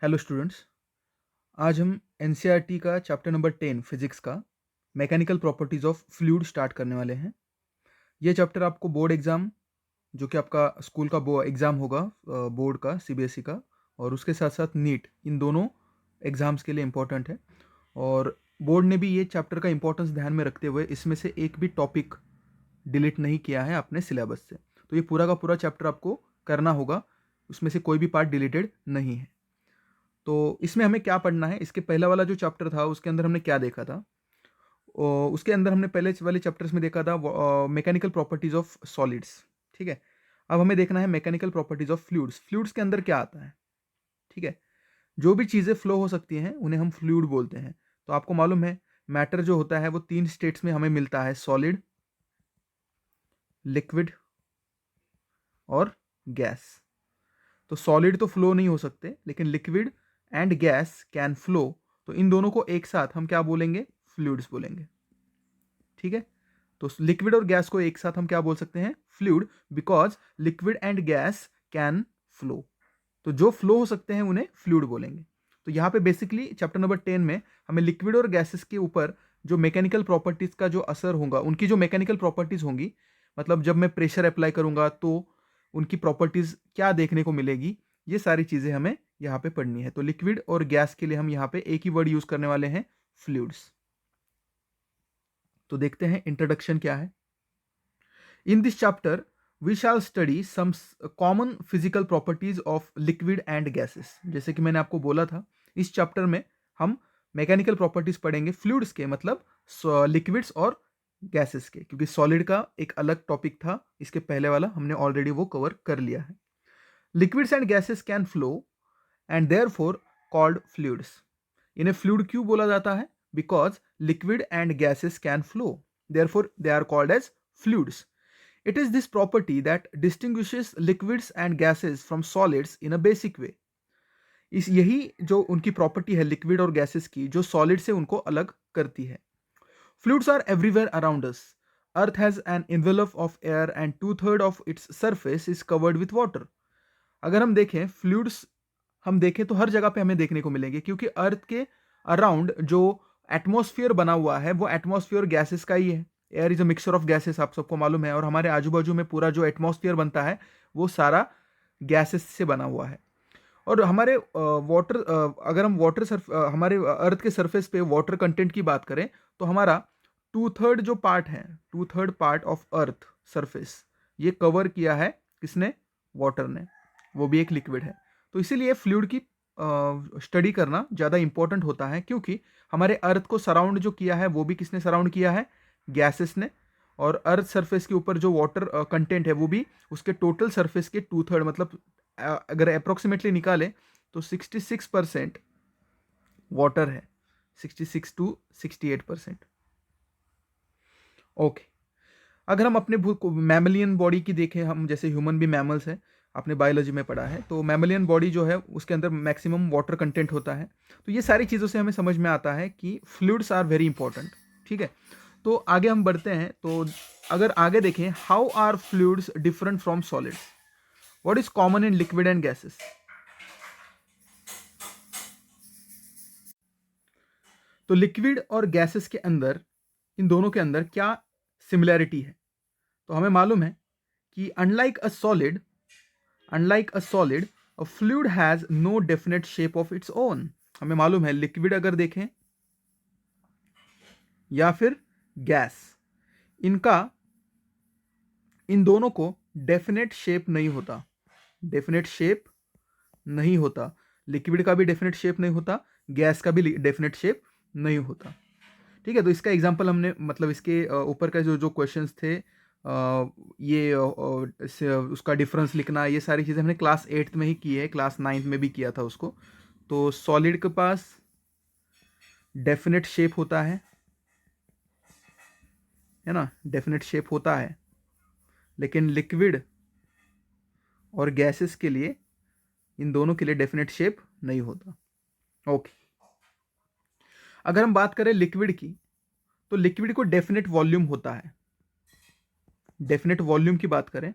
Hello students. आज हम NCERT का चैप्टर नंबर 10 फिजिक्स का mechanical properties of fluid start करने वाले हैं। ये चैप्टर आपको बोर्ड एग्जाम, जो कि आपका स्कूल का एग्जाम होगा बोर्ड का सीबीएसई का, और उसके साथ साथ नीट, इन दोनों एग्जाम्स के लिए इम्पोर्टेंट है। और बोर्ड ने भी ये चैप्टर का इम्पोर्टेंस ध्यान में रखते हुए इसमें से एक भी टॉपिक डिलीट नहीं किया है अपने सिलेबस से। तो ये पूरा का पूरा चैप्टर आपको करना होगा, उसमें से कोई भी पार्ट डिलीटेड नहीं है। तो इसमें हमें क्या पढ़ना है, इसके पहला वाला जो चैप्टर था उसके अंदर हमने क्या देखा था। उसके अंदर हमने पहले वाले चैप्टर्स में देखा था मैकेनिकल प्रॉपर्टीज ऑफ सॉलिड्स। ठीक है, अब हमें देखना है mechanical properties of fluids. Fluids के अंदर क्या आता है। ठीक है, जो भी चीज़ें फ्लो हो सकती हैं उन्हें हम फ्लूइड बोलते हैं। तो आपको मालूम है मैटर जो होता है वो 3 स्टेट्स में हमें मिलता है, सॉलिड, लिक्विड और गैस। तो सॉलिड तो फ्लो नहीं हो सकते, लेकिन liquid and gas can flow. तो इन दोनों को एक साथ हम क्या बोलेंगे, फ्लूइड्स बोलेंगे। ठीक है, तो लिक्विड और गैस को एक साथ हम क्या बोल सकते हैं, fluid, because liquid and gas can flow. तो जो फ्लो हो सकते हैं उन्हें फ्लूइड बोलेंगे। तो यहाँ पे बेसिकली चैप्टर नंबर 10 में हमें लिक्विड और गैसेस के ऊपर जो मैकेनिकल प्रॉपर्टीज का जो असर होगा, उनकी जो मैकेनिकल प्रॉपर्टीज होंगी, मतलब जब मैं प्रेशर अप्लाई करूंगा तो उनकी प्रॉपर्टीज क्या देखने को मिलेगी, ये सारी चीजें हमें यहाँ पे पढ़नी है। तो लिक्विड और गैस के लिए हम यहाँ पे एक ही वर्ड यूज करने वाले हैं, फ्लूइड्स। तो देखते हैं इंट्रोडक्शन क्या है। In this chapter we shall study some common physical properties of liquid and gases. जैसे कि मैंने आपको बोला था, इस चैप्टर में हम मैकेनिकल प्रॉपर्टीज पढ़ेंगे फ्लूइड्स के, मतलब लिक्विड्स और गैसेस के, क्योंकि सॉलिड का एक अलग टॉपिक था, इसके पहले वाला हमने ऑलरेडी वो कवर कर लिया है। Liquids and gases can flow and therefore called fluids. इन्हें फ्लूइड क्यों बोला जाता है, because liquid and gases can flow, therefore they are called as fluids. It is this property that distinguishes liquids and gases from solids in a basic way. इस यही जो उनकी property है लिक्विड और गैसेस की, जो सॉलिड से उनको अलग करती है। Fluids are everywhere around us. Earth has an envelope of air and 2/3 of its surface is covered with water. अगर हम देखें फ्लूइड्स, हम देखें तो हर जगह पे हमें देखने को मिलेंगे, क्योंकि अर्थ के अराउंड जो एटमॉस्फेयर बना हुआ है वो एटमॉस्फेयर गैसेस का ही है। Air is a mixture of gases, आप सबको मालूम है। और हमारे आजू बाजू में पूरा जो एटमॉस्फेयर बनता है वो सारा गैसेस से बना हुआ है। और हमारे वाटर, अगर हम हमारे अर्थ के सरफेस पे वाटर कंटेंट की बात करें, तो हमारा 2/3 जो पार्ट है, 2/3 पार्ट ऑफ अर्थ सरफेस, ये कवर किया है किसने, वाटर ने, वो भी एक लिक्विड है। तो इसीलिए फ्लूइड की स्टडी करना ज़्यादा इंपॉर्टेंट होता है, क्योंकि हमारे अर्थ को सराउंड जो किया है वो भी किसने सराउंड किया है, गैसेस ने। और अर्थ सरफेस के ऊपर जो वाटर कंटेंट है वो भी उसके टोटल सरफेस के 2/3, मतलब अगर अप्रोक्सीमेटली निकाले तो 66% वाटर है, 66 to 68%। ओके, अगर हम अपने मैमलियन बॉडी की देखें, हम जैसे ह्यूमन भी मैमल्स है, आपने बायोलॉजी में पढ़ा है, तो मैमलियन बॉडी जो है उसके अंदर मैक्सिमम वाटर कंटेंट होता है। तो ये सारी चीज़ों से हमें समझ में आता है कि फ्लूइड्स आर वेरी इंपॉर्टेंट। ठीक है, तो आगे हम बढ़ते हैं। तो अगर आगे देखें, how are fluids different from solids, what is common in liquid and gases. तो लिक्विड और गैसेस के अंदर, इन दोनों के अंदर क्या सिमिलैरिटी है। तो हमें मालूम है कि unlike a solid a fluid has no definite shape of its own. हमें मालूम है लिक्विड अगर देखें या फिर गैस, इनका, इन दोनों को डेफिनेट शेप नहीं होता, डेफिनेट शेप नहीं होता। लिक्विड का भी डेफिनेट शेप नहीं होता, गैस का भी डेफिनेट शेप नहीं होता। ठीक है, तो इसका एग्जांपल हमने, मतलब इसके ऊपर का जो जो क्वेश्चंस थे, उसका डिफरेंस लिखना, ये सारी चीज़ें हमने क्लास 8th में ही की है, क्लास 9th में भी किया था उसको। तो सॉलिड के पास डेफिनेट शेप होता है ना, डेफिनेट शेप होता है, लेकिन लिक्विड और गैसेस के लिए, इन दोनों के लिए डेफिनेट शेप नहीं होता। ओके, अगर हम बात करें लिक्विड की, तो लिक्विड को डेफिनेट वॉल्यूम होता है। डेफिनेट वॉल्यूम की बात करें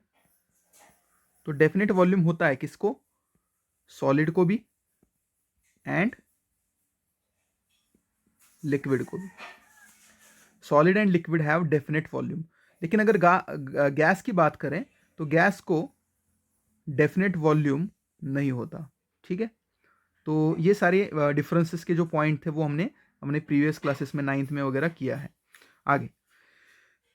तो डेफिनेट वॉल्यूम होता है किसको, सॉलिड को भी एंड लिक्विड को भी। Solid and liquid have definite volume, लेकिन अगर गैस की बात करें तो गैस को डेफिनेट वॉल्यूम नहीं होता। ठीक है, तो ये सारे डिफरेंसेस के जो पॉइंट थे वो हमने प्रीवियस क्लासेस में 9th में वगैरह किया है। आगे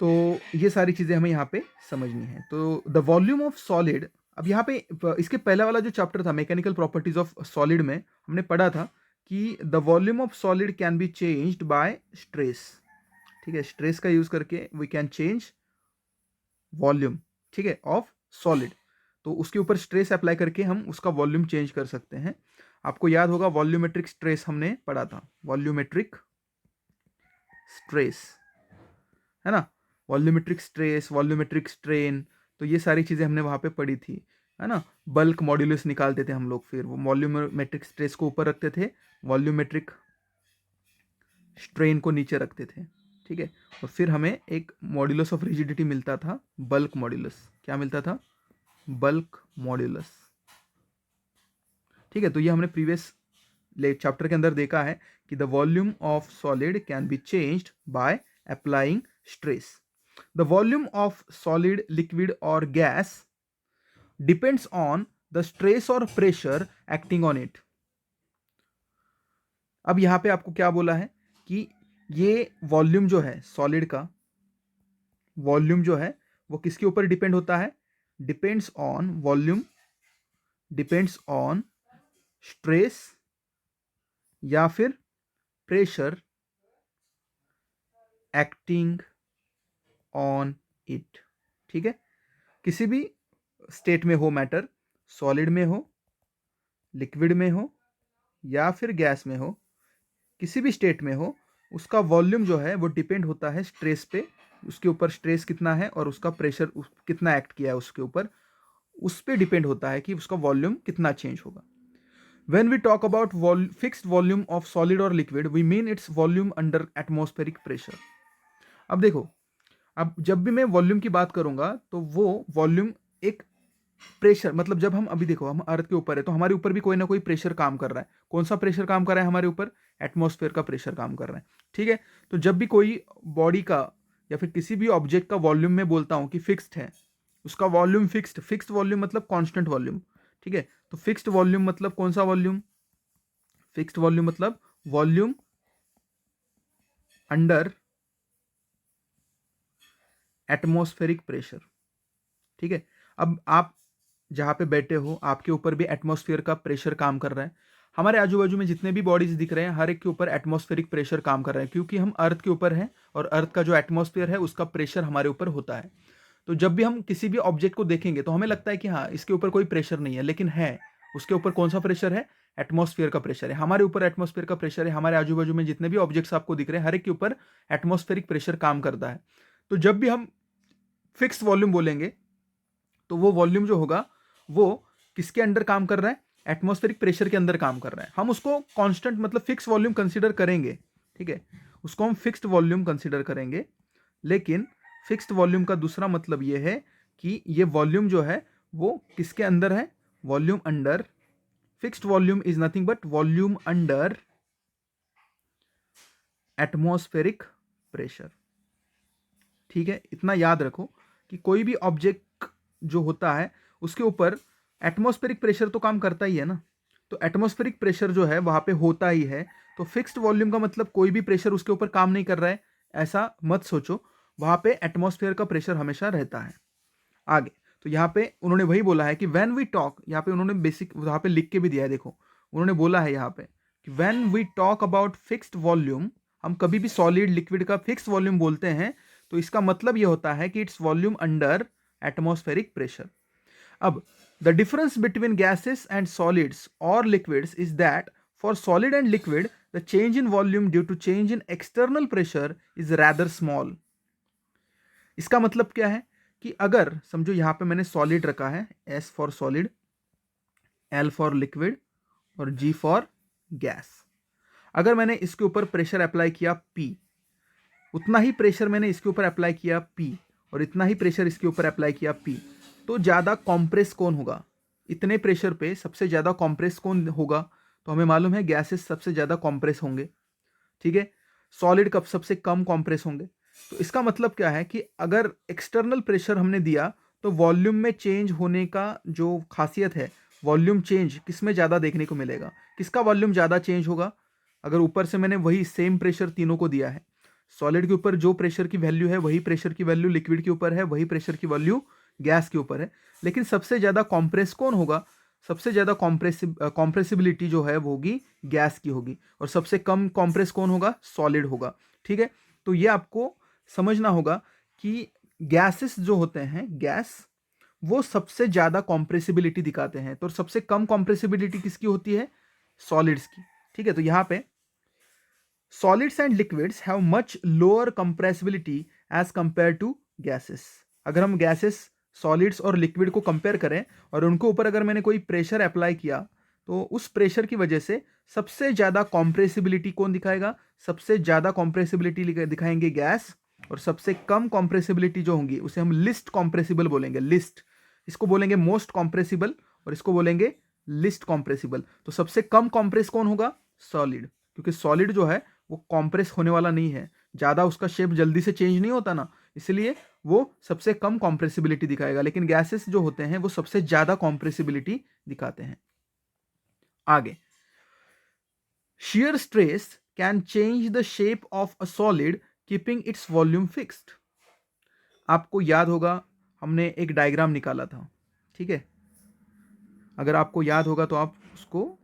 तो ये सारी चीज़ें हमें यहाँ पे समझनी है। तो द वॉल्यूम ऑफ सॉलिड, अब यहाँ पे इसके पहला वाला जो चैप्टर था मैकेनिकल प्रॉपर्टीज ऑफ सॉलिड में हमने पढ़ा था कि the volume of solid can be changed bye stress. ठीक है, स्ट्रेस का यूज करके वी कैन चेंज वॉल्यूम, ठीक है, ऑफ सॉलिड। तो उसके ऊपर स्ट्रेस अप्लाई करके हम उसका वॉल्यूम चेंज कर सकते हैं। आपको याद होगा वॉल्यूमेट्रिक स्ट्रेस हमने पढ़ा था, वॉल्यूमेट्रिक स्ट्रेस, है ना, वॉल्यूमेट्रिक स्ट्रेस, वॉल्यूमेट्रिक स्ट्रेन, तो ये सारी चीज़ें हमने वहाँ पे पढ़ी थी, है ना। बल्क मॉड्यूलस निकालते थे हम लोग, फिर वो वॉल्यूमेट्रिक स्ट्रेस को ऊपर रखते थे, वॉल्यूमेट्रिक स्ट्रेन को नीचे रखते थे। ठीक है, और फिर हमें एक मॉड्यूलस ऑफ रिजिडिटी मिलता था, बल्क मॉड्यूलस। क्या मिलता था? Bulk modulus. ठीक है, तो ये हमने प्रीवियस चैप्टर के अंदर देखा है कि the volume of solid can be changed by applying stress. The volume of solid, liquid और gas depends on the stress और प्रेशर एक्टिंग ऑन इट। अब यहां पे आपको क्या बोला है कि ये वॉल्यूम जो है सॉलिड का, वॉल्यूम जो है वो किसके ऊपर डिपेंड होता है? Depends on, volume depends on stress या फिर प्रेशर एक्टिंग ऑन इट। ठीक है, किसी भी स्टेट में हो मैटर, सॉलिड में हो, लिक्विड में हो या फिर गैस में हो, किसी भी स्टेट में हो, उसका वॉल्यूम जो है वो डिपेंड होता है स्ट्रेस पे, उसके ऊपर स्ट्रेस कितना है और उसका प्रेशर कितना एक्ट किया है उसके ऊपर, उस पे डिपेंड होता है कि उसका वॉल्यूम कितना चेंज होगा। When we talk about fixed volume of solid or liquid, we mean its volume under atmospheric pressure. अब देखो, अब जब भी मैं वॉल्यूम की बात करूंगा तो वो वॉल्यूम एक प्रेशर, मतलब जब हम अभी देखो हम अर्थ के ऊपर है तो हमारे ऊपर भी कोई ना कोई प्रेशर काम कर रहा है। कौन सा प्रेशर काम कर रहा है हमारे ऊपर? एटमॉस्फेयर का प्रेशर काम कर रहा है। ठीक है, तो जब भी कोई बॉडी का या फिर किसी भी ऑब्जेक्ट का वॉल्यूम में बोलता हूं कि फिक्स्ड है, उसका वॉल्यूम फिक्स्ड वॉल्यूम मतलब कॉन्स्टेंट वॉल्यूम। ठीक है, तो फिक्स्ड वॉल्यूम मतलब कौन सा वॉल्यूम? फिक्स्ड वॉल्यूम मतलब वॉल्यूम अंडर एटमॉस्फेरिक प्रेशर। ठीक है, अब आप जहां पे बैठे हो आपके ऊपर भी एटमॉस्फेयर का प्रेशर काम कर रहा है। हमारे आजू बाजू में जितने भी बॉडीज दिख रहे हैं हर एक के ऊपर एटमॉस्फेरिक प्रेशर काम कर रहा है, क्योंकि हम अर्थ के ऊपर हैं और अर्थ का जो एटमॉस्फेयर है उसका प्रेशर हमारे ऊपर होता है। तो जब भी हम किसी भी ऑब्जेक्ट को देखेंगे तो हमें लगता है कि हाँ इसके ऊपर कोई प्रेशर नहीं है, लेकिन है, उसके ऊपर कौन सा प्रेशर है? एटमॉस्फेयर का प्रेशर है। हमारे ऊपर एटमॉस्फेयर का प्रेशर है, हमारे आजू बाजू में जितने भी ऑब्जेक्ट्स आपको दिख रहे हैं हर एक के ऊपर एटमॉस्फेरिक प्रेशर काम करता है। तो जब भी हम फिक्स वॉल्यूम बोलेंगे तो वो वॉल्यूम जो होगा वो किसके अंडर काम कर रहा है? एटमॉस्फेरिक प्रेशर के अंदर काम कर रहा है। हम उसको कांस्टेंट मतलब फिक्स वॉल्यूम कंसीडर करेंगे। ठीक है, उसको हम फिक्स्ड वॉल्यूम कंसीडर करेंगे, लेकिन फिक्स्ड वॉल्यूम का दूसरा मतलब ये है कि ये वॉल्यूम जो है वो किसके अंदर है? Volume under, fixed volume is nothing but volume under atmospheric pressure. ठीक है, इतना याद रखो कि कोई भी ऑब्जेक्ट जो होता है उसके ऊपर एटमॉस्फेरिक प्रेशर तो काम करता ही है ना, तो एटमॉस्फेरिक प्रेशर जो है वहां पे होता ही है। तो फिक्स्ड वॉल्यूम का मतलब कोई भी प्रेशर उसके ऊपर काम नहीं कर रहा है, ऐसा मत सोचो, वहां पे एटमॉस्फेयर का प्रेशर हमेशा रहता है। आगे तो यहाँ पे उन्होंने वही बोला है कि व्हेन वी टॉक, यहाँ पे उन्होंने बेसिक वहां पे लिख के भी दिया है, देखो उन्होंने बोला है यहाँ पे कि when we talk about fixed volume, हम कभी भी सॉलिड लिक्विड का फिक्स्ड वॉल्यूम बोलते हैं तो इसका मतलब ये होता है कि it's volume under atmospheric pressure. अब the difference between gases and solids और liquids is that for solid and liquid the change in volume due to change in external pressure is rather small. इसका मतलब क्या है कि अगर समझो यहां पे मैंने सॉलिड रखा है, S for solid, L for liquid और जी फॉर गैस। अगर मैंने इसके ऊपर प्रेशर अप्लाई किया पी, उतना ही प्रेशर मैंने इसके ऊपर अप्लाई किया पी और इतना ही प्रेशर इसके ऊपर अप्लाई किया पी, तो ज़्यादा कॉम्प्रेस कौन होगा? इतने प्रेशर पे सबसे ज़्यादा कॉम्प्रेस कौन होगा? तो हमें मालूम है गैसेस सबसे ज़्यादा कॉम्प्रेस होंगे, ठीक है, सॉलिड कब सबसे कम कॉम्प्रेस होंगे। तो इसका मतलब क्या है कि अगर एक्सटर्नल प्रेशर हमने दिया तो वॉल्यूम में चेंज होने का जो खासियत है, वॉल्यूम चेंज किस में ज़्यादा देखने को मिलेगा, किसका वॉल्यूम ज़्यादा चेंज होगा। अगर ऊपर से मैंने वही सेम प्रेशर तीनों को दिया है, सॉलिड के ऊपर जो प्रेशर की वैल्यू है वही प्रेशर की वैल्यू लिक्विड के ऊपर है, वही प्रेशर की वैल्यू गैस के ऊपर है, लेकिन सबसे ज़्यादा कॉम्प्रेस कौन होगा, सबसे ज़्यादा कॉम्प्रेसिबिलिटी जो है वो होगी गैस की होगी, और सबसे कम कॉम्प्रेस कौन होगा, सॉलिड होगा, ठीक है। तो ये आपको समझना होगा कि गैसेस जो होते हैं, गैस वो सबसे ज़्यादा कॉम्प्रेसिबिलिटी दिखाते हैं, तो सबसे कम कॉम्प्रेसिबिलिटी किसकी होती है, सॉलिड्स की, ठीक है। तो यहाँ पे solids and liquids have much lower compressibility as compared to gases। अगर हम गैसेस, सॉलिड्स और लिक्विड को कंपेयर करें और उनके ऊपर अगर मैंने कोई प्रेशर अप्लाई किया तो उस प्रेशर की वजह से सबसे ज़्यादा कॉम्प्रेसिबिलिटी कौन दिखाएगा, सबसे ज़्यादा कॉम्प्रेसिबिलिटी दिखाएंगे गैस, और सबसे कम कॉम्प्रेसिबिलिटी जो होंगी उसे हम लिस्ट कॉम्प्रेसिबल बोलेंगे, लिस्ट, इसको बोलेंगे मोस्ट कॉम्प्रेसिबल और इसको बोलेंगे लिस्ट कॉम्प्रेसिबल। तो सबसे कम कॉम्प्रेस कौन होगा, सॉलिड, क्योंकि सॉलिड जो है वो कॉम्प्रेस होने वाला नहीं है, ज़्यादा उसका शेप जल्दी से चेंज नहीं होता ना, इसलिए वो सबसे कम कॉम्प्रेसिबिलिटी दिखाएगा। लेकिन गैसेस जो होते हैं वो सबसे ज़्यादा कॉम्प्रेसिबिलिटी दिखाते हैं। आगे, shear stress can change the shape of a solid keeping its volume fixed। आपको याद होगा हमने एक डायग्राम निकाला था, ठीक है, अगर आपको याद होगा तो आप उसको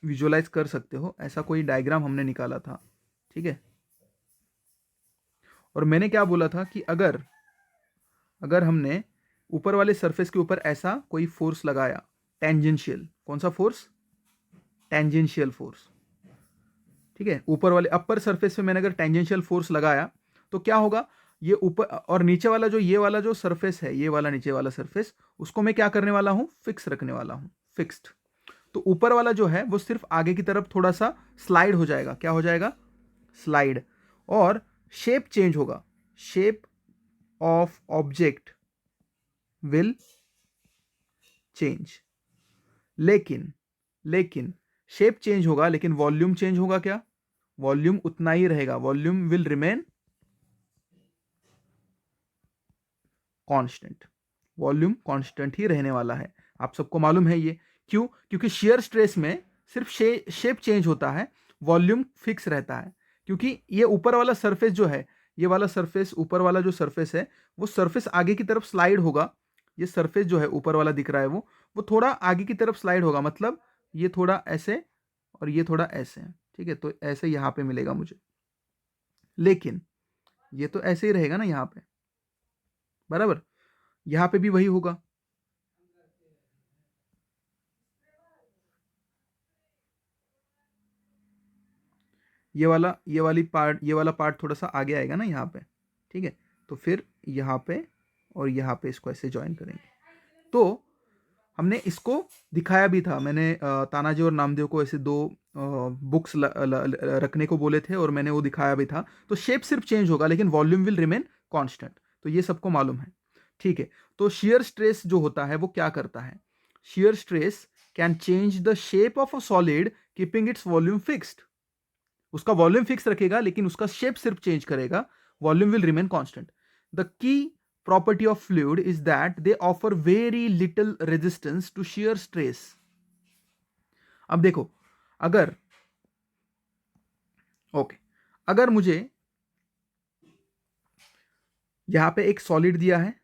विजुअलाइज कर सकते हो, ऐसा कोई डायग्राम हमने निकाला था, ठीक है। और मैंने क्या बोला था कि अगर हमने ऊपर वाले सरफेस के ऊपर ऐसा कोई फोर्स लगाया, टेंजेंशियल, कौन सा फोर्स, टेंजेंशियल फोर्स, ठीक है, ऊपर वाले अपर सरफेस पे मैंने अगर टेंजेंशियल फोर्स लगाया तो क्या होगा, ये ऊपर और नीचे वाला जो ये वाला जो सरफेस है, ये वाला नीचे वाला सरफेस, उसको मैं क्या करने वाला हूं, फिक्स रखने वाला हूं, फिक्स्ड। तो ऊपर वाला जो है वो सिर्फ आगे की तरफ थोड़ा सा स्लाइड हो जाएगा, क्या हो जाएगा, स्लाइड, और शेप चेंज होगा, shape of object will change. लेकिन शेप चेंज होगा लेकिन वॉल्यूम चेंज होगा क्या, वॉल्यूम उतना ही रहेगा, volume will remain constant, volume constant ही रहने वाला है। आप सबको मालूम है ये क्यों, क्योंकि शेयर स्ट्रेस में सिर्फ शेप चेंज होता है, वॉल्यूम फिक्स रहता है, क्योंकि ये ऊपर वाला सरफेस जो है, ये वाला सरफेस, ऊपर वाला जो सरफेस है वो सरफेस आगे की तरफ स्लाइड होगा, ये सरफेस जो है ऊपर वाला दिख रहा है वो थोड़ा आगे की तरफ स्लाइड होगा, मतलब ये थोड़ा ऐसे और ये थोड़ा ऐसे, ठीक है, तो ऐसे यहाँ पे मिलेगा मुझे, लेकिन ये तो ऐसे ही रहेगा ना यहाँ पे, बराबर, यहाँ पे भी वही होगा, ये वाला पार्ट थोड़ा सा आगे आएगा ना यहाँ पे, ठीक है, तो फिर यहाँ पे और यहाँ पे इसको ऐसे ज्वाइन करेंगे। तो हमने इसको दिखाया भी था, मैंने तानाजी और नामदेव को ऐसे दो बुक्स रखने को बोले थे और मैंने वो दिखाया भी था। तो शेप सिर्फ चेंज होगा लेकिन वॉल्यूम विल रिमेन कांस्टेंट, तो ये सबको मालूम है, ठीक है। तो शियर स्ट्रेस जो होता है वो क्या करता है, shear stress can change the shape of a solid keeping its volume fixed, उसका वॉल्यूम फिक्स रखेगा लेकिन उसका शेप सिर्फ चेंज करेगा, volume will remain constant. The key property of fluid is that they offer very little resistance to shear stress। अब देखो, अगर अगर मुझे यहां पे एक सॉलिड दिया है,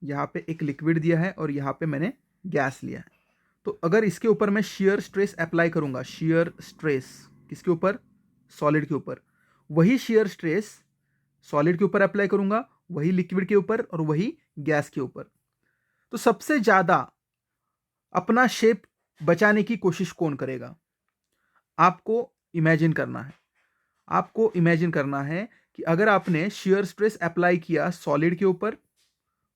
यहां पे एक लिक्विड दिया है और यहां पे मैंने गैस लिया है, तो अगर इसके ऊपर मैं shear स्ट्रेस अप्लाई करूंगा, shear स्ट्रेस किसके ऊपर, सॉलिड के ऊपर, वही shear स्ट्रेस सॉलिड के ऊपर अप्लाई करूंगा, वही लिक्विड के ऊपर और वही गैस के ऊपर, तो सबसे ज्यादा अपना शेप बचाने की कोशिश कौन करेगा, आपको इमेजिन करना है कि अगर आपने शियर स्ट्रेस अप्लाई किया सॉलिड के ऊपर,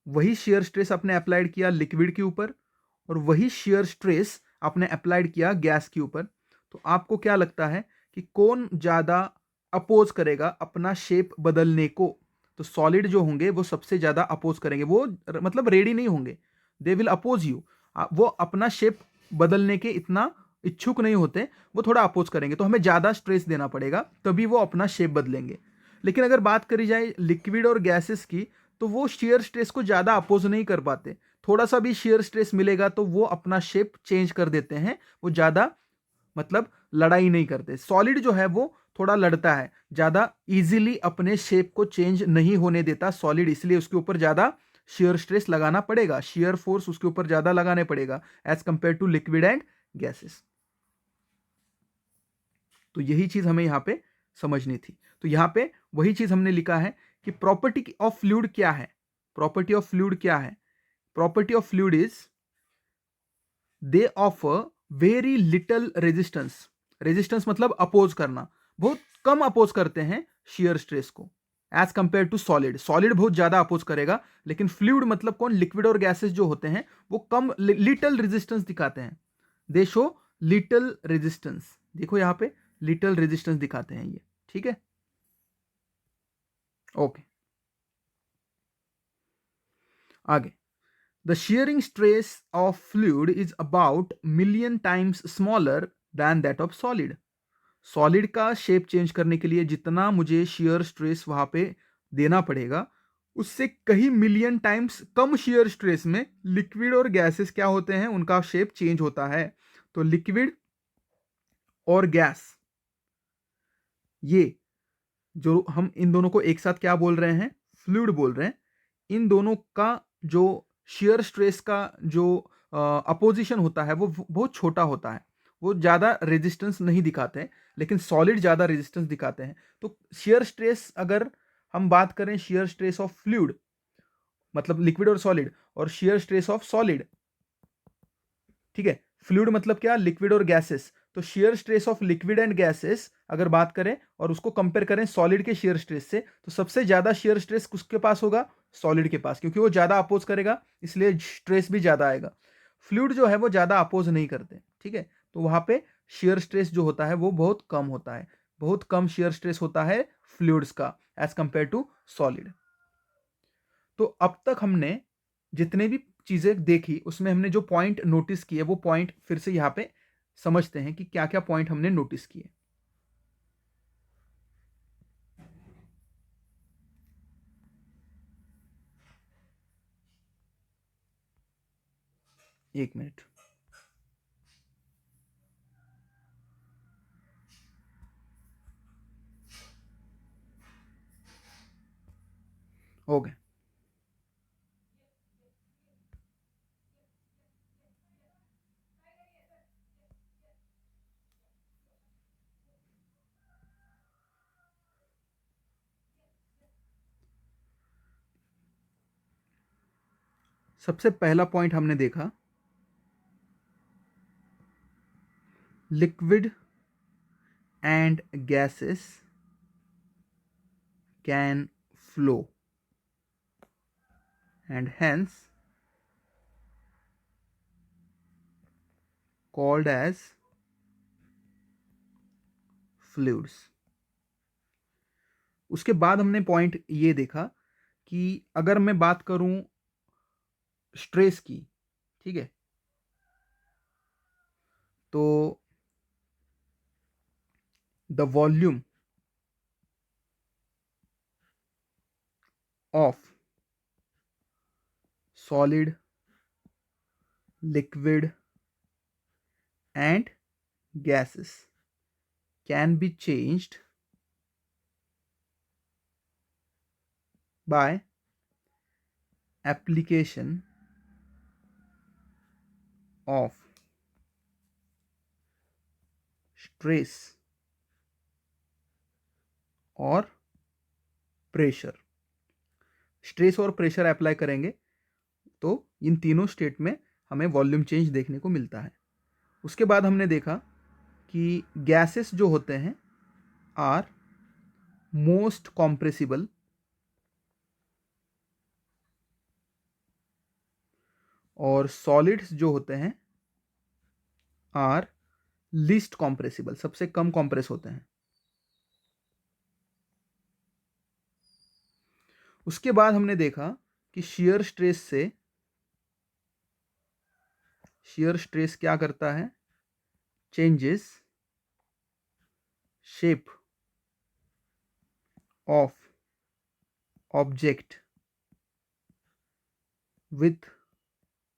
वही शियर स्ट्रेस आपने अप्लाइड किया लिक्विड के ऊपर और वही शियर स्ट्रेस आपने अप्लाइड किया गैस के ऊपर, तो आपको क्या लगता है कि कौन ज्यादा अपोज करेगा अपना शेप बदलने को। तो सॉलिड जो होंगे वो सबसे ज्यादा अपोज करेंगे, वो मतलब रेडी नहीं होंगे, दे विल अपोज यू, वो अपना शेप बदलने के इतना इच्छुक नहीं होते, वो थोड़ा अपोज करेंगे, तो हमें ज़्यादा स्ट्रेस देना पड़ेगा, तभी वो अपना शेप बदलेंगे। लेकिन अगर बात करी जाए लिक्विड और गैसेस की, तो वो शेयर स्ट्रेस को ज़्यादा अपोज नहीं कर पाते। थोड़ा सा भी शेयर स्ट्रेस मिलेगा तो वो अपना शेप चेंज कर देते हैं, वो ज़्यादा मतलब लड़ाई नहीं करते। सॉलिड जो है वो थोड़ा लड़ता है, ज़्यादा इजीली अपने शेप को चेंज नहीं होने देता सॉलिड, इसलिए उसके ऊपर ज़्यादा शेयर स्ट्रेस लगाना पड़ेगा, शेयर फोर्स उसके ऊपर ज़्यादा लगाने पड़ेगा as compare to liquid and gases. तो यही चीज़ हमें यहाँ पे समझनी थी। तो यहाँ पे वही चीज़ हमने लिखा है कि प्रॉपर्टी ऑफ फ्लूइड क्या है। प्रॉपर्टी ऑफ फ्लूइड क्या है? Property of fluid is they offer very little resistance. Resistance मतलब अपोज करना, बहुत कम अपोज करते हैं शियर स्ट्रेस को as compare to solid. Solid बहुत ज्यादा अपोज करेगा, लेकिन फ्लूइड मतलब कौन? लिक्विड और गैसेस जो होते हैं वो कम लिटल रेजिस्टेंस दिखाते हैं। दे शो लिटल रेजिस्टेंस। देखो यहाँ पे लिटल रेजिस्टेंस दिखाते हैं ये, ठीक है। ओके, आगे। The shearing stress of fluid is about million times smaller than that of solid. Solid का शेप चेंज करने के लिए जितना मुझे shear स्ट्रेस वहां पे देना पड़ेगा, उससे कई मिलियन टाइम्स कम shear स्ट्रेस में लिक्विड और गैसेस क्या होते हैं, उनका शेप चेंज होता है। तो लिक्विड और गैस, ये जो हम इन दोनों को एक साथ क्या बोल रहे हैं? फ्लूइड बोल रहे हैं। इन दोनों का जो शेयर स्ट्रेस का जो अपोजिशन होता है वो बहुत छोटा होता है, वो ज़्यादा रेजिस्टेंस नहीं दिखाते हैं, लेकिन सॉलिड ज़्यादा रेजिस्टेंस दिखाते हैं। तो शेयर स्ट्रेस, अगर हम बात करें शेयर स्ट्रेस ऑफ फ्लूइड मतलब लिक्विड और सॉलिड, और शेयर स्ट्रेस ऑफ सॉलिड, ठीक है, फ्लूइड मतलब क्या? लिक्विड और गैसेस। तो shear stress of liquid and gases अगर बात करें और उसको कंपेयर करें सॉलिड के शेयर स्ट्रेस से, तो सबसे ज्यादा शेयर स्ट्रेस किसके पास होगा? सॉलिड के पास, क्योंकि वो ज्यादा अपोज करेगा, इसलिए स्ट्रेस भी ज्यादा आएगा। फ्लूइड जो है वो ज्यादा अपोज नहीं करते, ठीक है। तो वहां पे शेयर स्ट्रेस जो होता है वो बहुत कम होता है, बहुत कम शेयर स्ट्रेस होता है फ्लूइड्स का एज कंपेयर टू सॉलिड। तो अब तक हमने जितने भी चीजें देखी उसमें हमने जो पॉइंट नोटिस किए वो पॉइंट फिर से यहाँ पे समझते हैं कि क्या क्या पॉइंट हमने नोटिस किए। एक मिनट। हो गए। सबसे पहला पॉइंट हमने देखा liquid and gases can flow and hence called as fluids. उसके बाद हमने पॉइंट ये देखा कि अगर मैं बात करूं स्ट्रेस की, ठीक है, तो the volume of solid, liquid and gases can be changed by application of stress और प्रेशर। स्ट्रेस और प्रेशर अप्लाई करेंगे तो इन तीनों स्टेट में हमें वॉल्यूम चेंज देखने को मिलता है। उसके बाद हमने देखा कि गैसेस जो होते हैं आर मोस्ट कॉम्प्रेसिबल और सॉलिड्स जो होते हैं आर लीस्ट कॉम्प्रेसिबल, सबसे कम कॉम्प्रेस होते हैं। उसके बाद हमने देखा कि शियर स्ट्रेस क्या करता है? changes shape of object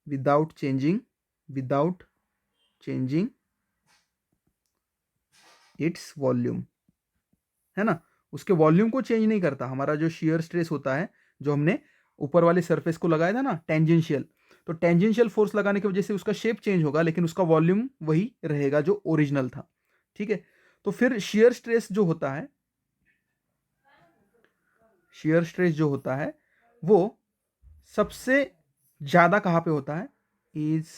without changing its volume, है ना। उसके वॉल्यूम को चेंज नहीं करता। हमारा जो shear स्ट्रेस होता है, जो हमने ऊपर वाले सरफेस को लगाया था ना टेंजेंशियल, तो टेंजेंशियल फोर्स लगाने की वजह से उसका शेप चेंज होगा, लेकिन उसका वॉल्यूम वही रहेगा जो ओरिजिनल था। ठीक है, तो फिर shear स्ट्रेस जो होता है, shear स्ट्रेस जो होता है वो सबसे ज्यादा कहां पे होता है, इज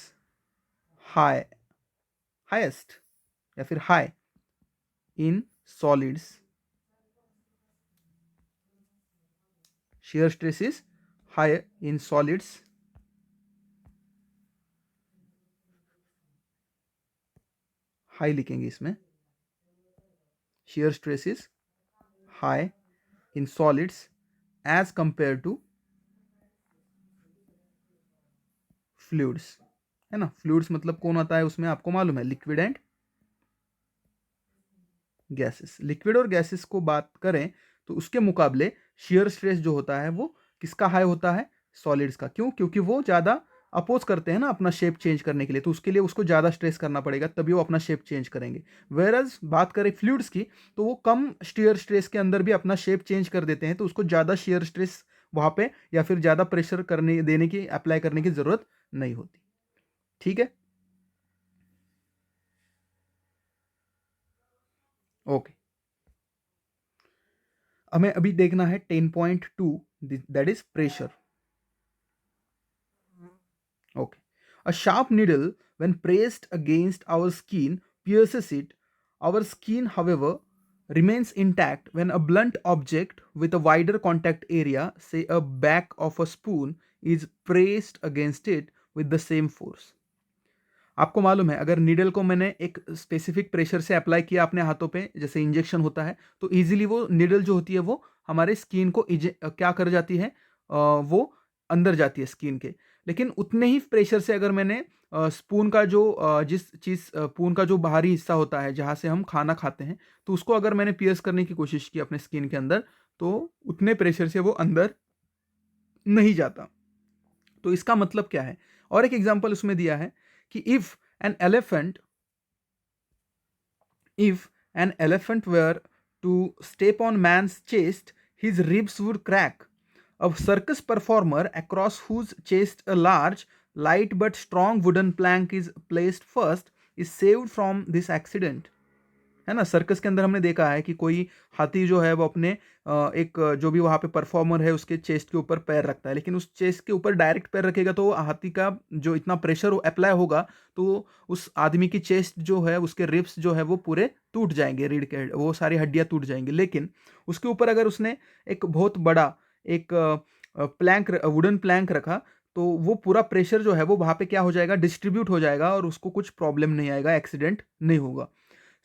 हाई, हाईएस्ट या फिर high in solids. shear stress is high in solids, high लिखेंगे इसमें, shear stress is high in solids as compared to fluids, है ना। फ्लूइड्स मतलब कौन आता है उसमें, आपको मालूम है, लिक्विड एंड गैसेस। लिक्विड और गैसेस को बात करें तो उसके मुकाबले shear स्ट्रेस जो होता है वो किसका हाई होता है, सॉलिड्स का। क्यों, क्योंकि वो ज्यादा अपोज करते हैं ना अपना शेप चेंज करने के लिए, तो उसके लिए उसको ज्यादा स्ट्रेस करना पड़ेगा, तभी वो अपना शेप चेंज करेंगे। वेरएज बात करें फ्लूइड्स की, तो वो कम shear स्ट्रेस के अंदर भी अपना शेप चेंज कर देते हैं, तो उसको ज्यादा shear स्ट्रेस वहां पे या फिर ज्यादा प्रेशर करने देने की, अप्लाई करने की जरूरत नहीं होती। ठीक है, ओके। हमें अभी देखना है 10.2, that is pressure. Okay. A sharp needle, when pressed against our skin, pierces it. Our skin, however, remains intact when a blunt object with a wider contact area, say a back of a spoon, is pressed against it with the same force. आपको मालूम है, अगर needle को मैंने एक specific pressure से apply किया अपने हाथों पे, जैसे इंजेक्शन होता है, तो इजीली वो नीडल जो होती है वो हमारे स्किन को क्या कर जाती है, वो अंदर जाती है स्किन के। लेकिन उतने ही प्रेशर से अगर मैंने स्पून का जो जिस चीज स्पून का जो बाहरी हिस्सा होता है जहां से हम खाना खाते हैं, तो उसको अगर मैंने पियर्स करने की कोशिश की अपने स्किन के अंदर, तो उतने प्रेशर से वो अंदर नहीं जाता। तो इसका मतलब क्या है, और एक एग्जांपल उसमें दिया है कि an elephant if an elephant were to step on man's chest, his ribs would crack. A circus performer across whose chest a large, light but strong wooden plank is placed first is saved from this accident. है ना, circus के अंदर हमने देखा है कि कोई हाथी जो है वो अपने एक जो भी वहां पे परफॉर्मर है उसके चेस्ट के ऊपर पैर रखता है, लेकिन उस चेस्ट के ऊपर डायरेक्ट पैर रखेगा तो हाथी का जो इतना प्रेशर अप्लाई होगा, तो उस आदमी की चेस्ट जो है, उसके रिब्स जो है वो पूरे टूट जाएंगे, रीढ़ के वो सारी हड्डियां टूट जाएंगी। लेकिन उसके ऊपर अगर उसने एक बहुत बड़ा एक प्लैंक, वुडन प्लैंक रखा, तो वो पूरा प्रेशर जो है वो वहां पे क्या हो जाएगा, डिस्ट्रीब्यूट हो जाएगा और उसको कुछ प्रॉब्लम नहीं आएगा, एक्सीडेंट नहीं होगा।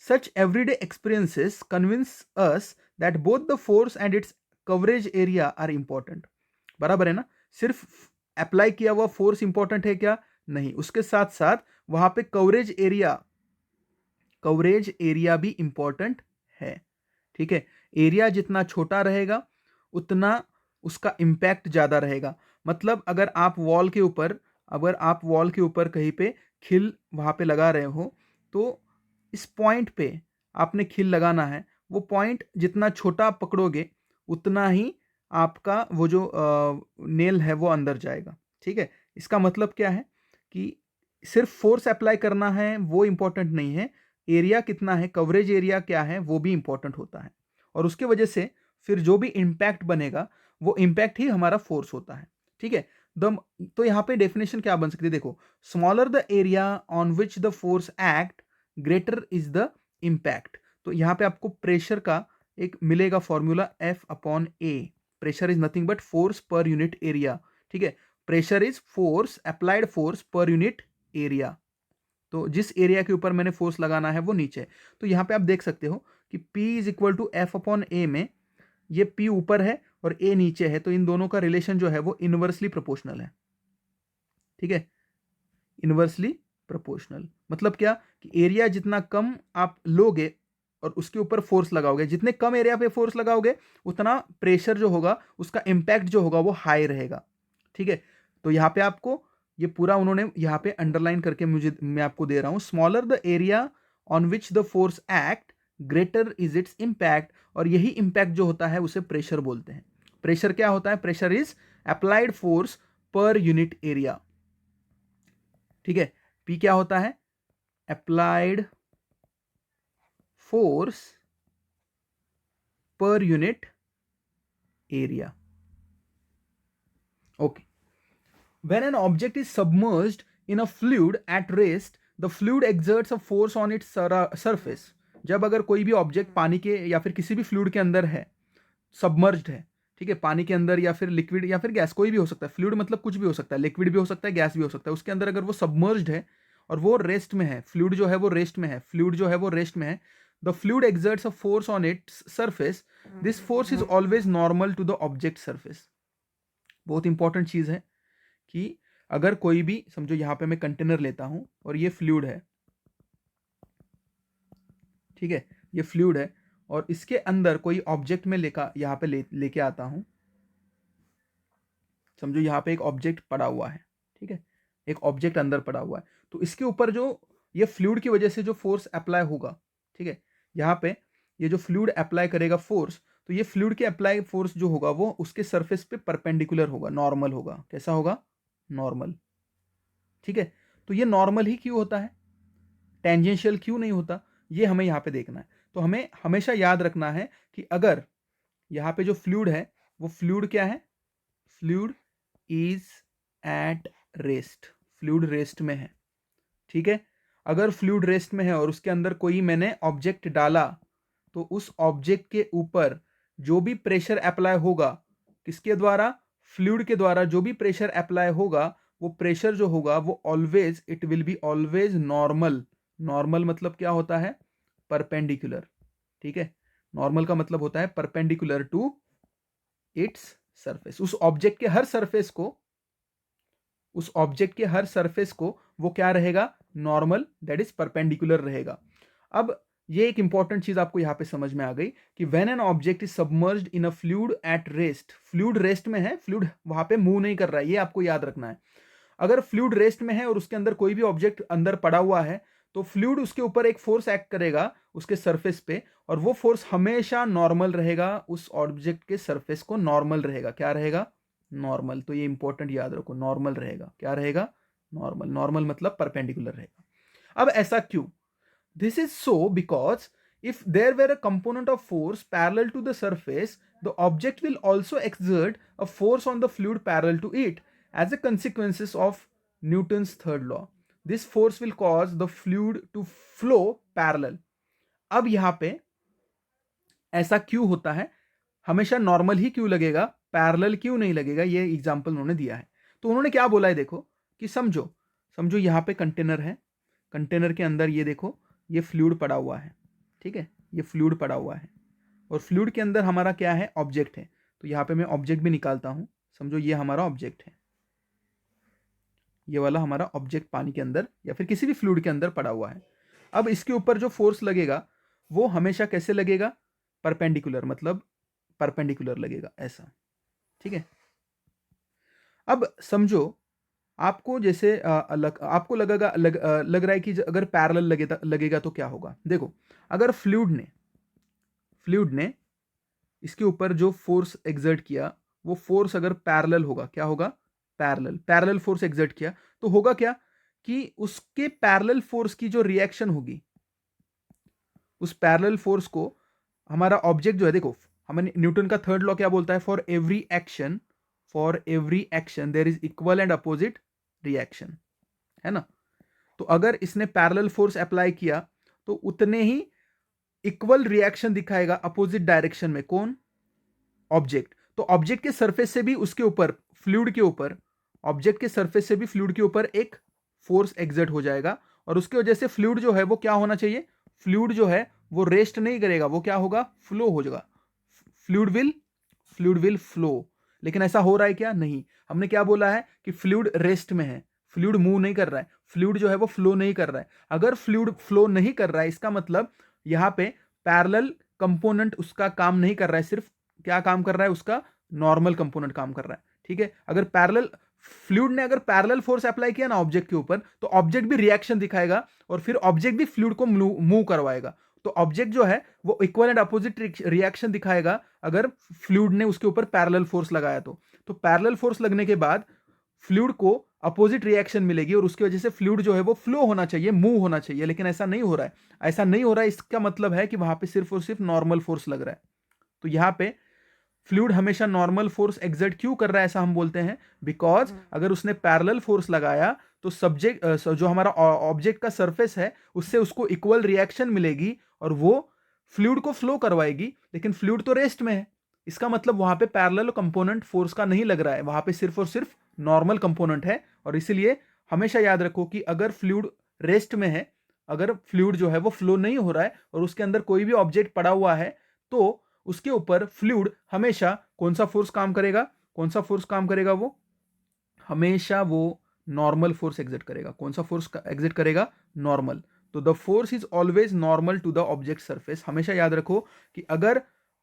Such everyday experiences convince us that both the force and its coverage area are important. बराबर है ना, सिर्फ अप्लाई किया हुआ फोर्स इंपॉर्टेंट है क्या, नहीं, उसके साथ साथ वहां पे कवरेज एरिया भी इंपॉर्टेंट है। ठीक है, एरिया जितना छोटा रहेगा उतना उसका इंपैक्ट ज्यादा रहेगा। मतलब अगर आप वॉल के ऊपर कहीं पे खिल वहां पे लगा रहे हो, तो इस पॉइंट पे आपने खिल लगाना है, वो पॉइंट जितना छोटा पकड़ोगे उतना ही आपका वो जो नेल है वो अंदर जाएगा। ठीक है, इसका मतलब क्या है कि सिर्फ फोर्स अप्लाई करना है वो इंपॉर्टेंट नहीं है, एरिया कितना है, कवरेज एरिया क्या है, वो भी इंपॉर्टेंट होता है। और उसके वजह से फिर जो भी इंपैक्ट बनेगा वो इंपैक्ट ही हमारा फोर्स होता है। ठीक है, द तो यहाँ पे डेफिनेशन क्या बन सकती है, देखो, smaller the area on which the force act, greater is the impact. तो यहां पे आपको प्रेशर का एक मिलेगा formula, F/A। Pressure is nothing but force per unit area. ठीक है, pressure is force, applied force per unit area. तो जिस एरिया के ऊपर मैंने फोर्स लगाना है वो नीचे। तो यहां पे आप देख सकते हो कि P is equal to F/A में ये P ऊपर है और A नीचे है, तो इन दोनों का रिलेशन जो है वो इनवर्सली प्रोपोर्शनल है। ठीक है, इनवर्सली प्रोपोर्शनल। मतलब क्या कि एरिया जितना कम आप लोगे और उसके ऊपर फोर्स लगाओगे, जितने कम एरिया पे फोर्स लगाओगे उतना प्रेशर जो होगा उसका इम्पैक्ट जो होगा वो हाई रहेगा। ठीक है, तो यहाँ पे आपको ये पूरा उन्होंने यहाँ पे अंडरलाइन करके मैं आपको दे रहा हूं। Smaller the area on which the force act greater is its impact, और यही इम्पैक्ट जो होता है उसे प्रेशर बोलते हैं। प्रेशर क्या होता है? Pressure is applied force per unit area. ठीक है, पी क्या होता है? Applied force per unit area. Okay, when an object is submerged in a fluid at rest, the fluid exerts a force on its surface। जब अगर कोई भी object पानी के या फिर किसी भी फ्लूइड के अंदर है, सबमर्ज्ड है, ठीक है, पानी के अंदर या फिर लिक्विड या फिर गैस, कोई भी हो सकता है। फ्लूइड मतलब कुछ भी हो सकता है, लिक्विड भी हो सकता है, गैस भी हो सकता है। उसके अंदर अगर वो सबमर्ज्ड है और वो रेस्ट में है, फ्लूइड जो है वो रेस्ट में है, फ्लूइड जो है वो रेस्ट में है, the fluid exerts a force on its surface, this force is always normal to the object surface। बहुत इंपॉर्टेंट चीज है कि अगर कोई भी, समझो यहां पे मैं कंटेनर लेता हूं और ये फ्लूइड है, ठीक है, ये फ्लूइड है और इसके अंदर कोई ऑब्जेक्ट में यहां पे लेके आता हूं। समझो यहां पे एक ऑब्जेक्ट पड़ा हुआ है, ठीक है, एक ऑब्जेक्ट अंदर पड़ा हुआ है, तो इसके ऊपर जो ये फ्लूइड की वजह से जो फोर्स अप्लाई होगा, ठीक है, यहां पे ये जो फ्लूइड अप्लाई करेगा फोर्स, तो ये फ्लूइड के अप्लाई फोर्स जो होगा वो उसके सरफेस पे परपेंडिकुलर होगा, नॉर्मल होगा। कैसा होगा? नॉर्मल। ठीक है, तो ये नॉर्मल ही क्यों होता है, टेंजेंशियल क्यों नहीं होता, ये हमें यहाँ पे देखना है। तो हमें हमेशा याद रखना है कि अगर यहाँ पे जो फ्लूइड है वो फ्लूइड क्या है? Fluid is at rest, fluid rest में है। ठीक है, अगर फ्लूइड रेस्ट में है और उसके अंदर कोई मैंने ऑब्जेक्ट डाला, तो उस ऑब्जेक्ट के ऊपर जो भी प्रेशर अप्लाई होगा, किसके द्वारा? फ्लूइड के द्वारा जो भी प्रेशर अप्लाई होगा, वो प्रेशर जो होगा वो always, it will be always normal. Normal मतलब क्या होता है? परपेंडिकुलर। ठीक है, नॉर्मल का मतलब होता है परपेंडिकुलर टू इट्स सरफेस। उस ऑब्जेक्ट के हर सरफेस को, उस ऑब्जेक्ट के हर सरफेस को वो क्या रहेगा? नॉर्मल, दैट इज परपेंडिकुलर रहेगा। अब ये एक इंपॉर्टेंट चीज आपको यहां पे समझ में आ गई कि when an object is submerged in a fluid at rest, fluid rest में है, फ्लूइड वहां पे मूव नहीं कर रहा है, ये आपको याद रखना है। अगर फ्लूइड रेस्ट में है और उसके अंदर कोई भी ऑब्जेक्ट अंदर पड़ा हुआ है, तो फ्लूइड उसके ऊपर एक फोर्स एक्ट करेगा उसके सरफेस पे, और वो फोर्स हमेशा नॉर्मल रहेगा, उस ऑब्जेक्ट के सरफेस को नॉर्मल रहेगा। क्या रहेगा? नॉर्मल। तो ये इंपॉर्टेंट याद रखो, नॉर्मल रहेगा। क्या रहेगा? नॉर्मल। नॉर्मल मतलब परपेंडिकुलर रहेगा। अब ऐसा क्यों? This is so because if there were a component of force parallel to the surface, the object will also exert a force on the fluid parallel to it as a consequence of Newton's third law. This force will cause the fluid to flow parallel. अब यहां पे ऐसा क्यों होता है? हमेशा normal ही क्यों लगेगा, पैरेलल क्यों नहीं लगेगा? ये एग्जांपल उन्होंने दिया है। तो उन्होंने क्या बोला है, देखो कि समझो समझो यहां पे कंटेनर है, कंटेनर के अंदर ये देखो ये फ्लूइड पड़ा हुआ है, ठीक है, ये फ्लूइड पड़ा हुआ है और फ्लूइड के अंदर हमारा क्या है? ऑब्जेक्ट है। तो यहां पे मैं ऑब्जेक्ट भी निकालता हूं। समझो ये हमारा ऑब्जेक्ट है, ये वाला हमारा ऑब्जेक्ट पानी के अंदर या फिर किसी भी फ्लूइड के अंदर पड़ा हुआ है। अब इसके ऊपर जो फोर्स लगेगा वो हमेशा कैसे लगेगा? परपेंडिकुलर, मतलब परपेंडिकुलर लगेगा ऐसा। ठीक है, अब समझो आपको जैसे आपको लग रहा है कि अगर पैरेलल लगेगा तो क्या होगा। देखो, अगर फ्लूइड ने इसके ऊपर जो फोर्स एग्जर्ट किया, वो फोर्स अगर पैरेलल होगा, क्या होगा? पैरेलल फोर्स एग्जर्ट किया, तो होगा क्या कि उसके पैरेलल फोर्स की जो रिएक्शन होगी, उस पैरेलल फोर्स को हमारा ऑब्जेक्ट जो है, देखो हमें न्यूटन का थर्ड लॉ क्या बोलता है? For every action there is equal and opposite reaction, है ना। तो अगर इसने पैरेलल फोर्स अप्लाई किया तो उतने ही इक्वल रिएक्शन दिखाएगा अपोजिट डायरेक्शन में। कौन? ऑब्जेक्ट। तो ऑब्जेक्ट के सरफेस से भी उसके ऊपर, फ्लूइड के ऊपर, ऑब्जेक्ट के सरफेस से भी फ्लूइड के ऊपर एक फोर्स एग्जर्ट हो जाएगा और उसकी वजह से फ्लूइड जो है वो क्या होना चाहिए? फ्लूइड जो है वो रेस्ट नहीं करेगा, वो क्या होगा? फ्लो हो जाएगा। Fluid will flow. लेकिन ऐसा हो रहा है क्या? नहीं। हमने क्या बोला है कि फ्लूइड रेस्ट में है, फ्लूइड मूव नहीं कर रहा है, फ्लूइड जो है वो फ्लो नहीं कर रहा है। अगर फ्लूइड फ्लो नहीं कर रहा है, इसका मतलब यहाँ पे पैरेलल कंपोनेंट उसका काम नहीं कर रहा है, सिर्फ क्या काम कर रहा है, उसका नॉर्मल कंपोनेंट काम कर रहा है। ठीक है, अगर पैरेलल फ्लूइड ने अगर पैरेलल फोर्स अप्लाई किया ना ऑब्जेक्ट के ऊपर, तो ऑब्जेक्ट भी रिएक्शन दिखाएगा और फिर ऑब्जेक्ट भी फ्लूइड को मूव करवाएगा। तो ऑब्जेक्ट जो है वो इक्वल एंड अपोजिट रिएक्शन दिखाएगा अगर फ्लूइड ने उसके ऊपर पैरेलल फोर्स लगाया तो पैरेलल फोर्स लगने के बाद फ्लूइड को अपोजिट रिएक्शन मिलेगी और उसकी वजह से फ्लूइड जो है वो फ्लो होना चाहिए, मूव होना चाहिए, लेकिन ऐसा नहीं हो रहा है। ऐसा नहीं हो रहा है, इसका मतलब है कि वहां पे सिर्फ और सिर्फ नॉर्मल फोर्स लग रहा है। तो यहाँ पे फ्लूइड हमेशा नॉर्मल फोर्स एग्जर्ट क्यों कर रहा है, ऐसा हम बोलते हैं बिकॉज अगर उसने पैरेलल फोर्स लगाया तो सब्जेक्ट जो हमारा ऑब्जेक्ट का सरफेस है उससे उसको इक्वल रिएक्शन मिलेगी और वो फ्लूइड को फ्लो करवाएगी, लेकिन फ्लूइड तो रेस्ट में है। इसका मतलब वहां पे पैरेलल कंपोनेंट फोर्स का नहीं लग रहा है, वहां पे सिर्फ और सिर्फ नॉर्मल कंपोनेंट है। और इसीलिए हमेशा याद रखो कि अगर फ्लूइड रेस्ट में है, अगर फ्लूइड जो है वो फ्लो नहीं हो रहा है और उसके अंदर कोई भी ऑब्जेक्ट पड़ा हुआ है, तो उसके ऊपर फ्लूइड हमेशा कौन सा फोर्स काम करेगा, कौन सा फोर्स काम करेगा, वो हमेशा वो नॉर्मल फोर्स एग्जिट करेगा। कौन सा फोर्स एग्जिट करेगा, नॉर्मल। तो the force is always normal to the object surface. हमेशा याद रखो कि अगर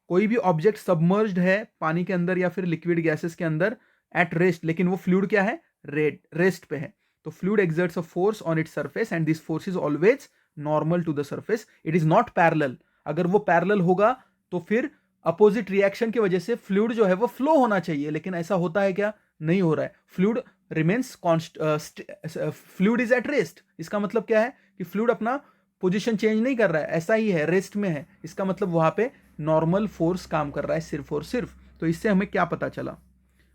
कोई भी ऑब्जेक्ट सबमर्ज्ड है पानी के अंदर या फिर लिक्विड गैसेस के अंदर एट रेस्ट, लेकिन वो फ्लूइड क्या है, रेस्ट पे है, तो fluid exerts a force on its surface and this force is always normal to the surface, it is not parallel. अगर वो पैरेलल होगा तो फिर अपोजिट रिएक्शन की वजह से फ्लूइड जो है वो फ्लो होना चाहिए, लेकिन ऐसा होता है क्या, नहीं हो रहा है। Fluid remains fluid is at rest. इसका मतलब क्या है कि फ्लूइड अपना पोजीशन चेंज नहीं कर रहा है, ऐसा ही है, रेस्ट में है। इसका मतलब वहां पे नॉर्मल फोर्स काम कर रहा है सिर्फ और सिर्फ। तो इससे हमें क्या पता चला,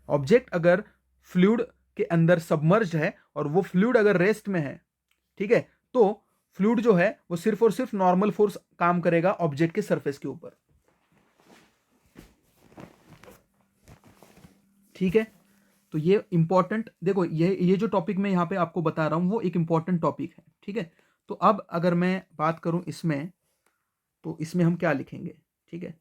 ऑब्जेक्ट अगर फ्लूइड के अंदर सबमर्ज्ड है और वो फ्लूइड अगर रेस्ट में है, ठीक है, तो फ्लूइड जो है वो सिर्फ और सिर्फ नॉर्मल फोर्स काम करेगा ऑब्जेक्ट के सरफेस के ऊपर। ठीक है, तो ये इंपॉर्टेंट, देखो ये जो टॉपिक मैं यहाँ पे आपको बता रहा हूँ वो एक इंपॉर्टेंट टॉपिक है। ठीक है, तो अब अगर मैं बात करूँ इसमें, तो इसमें हम क्या लिखेंगे, ठीक है,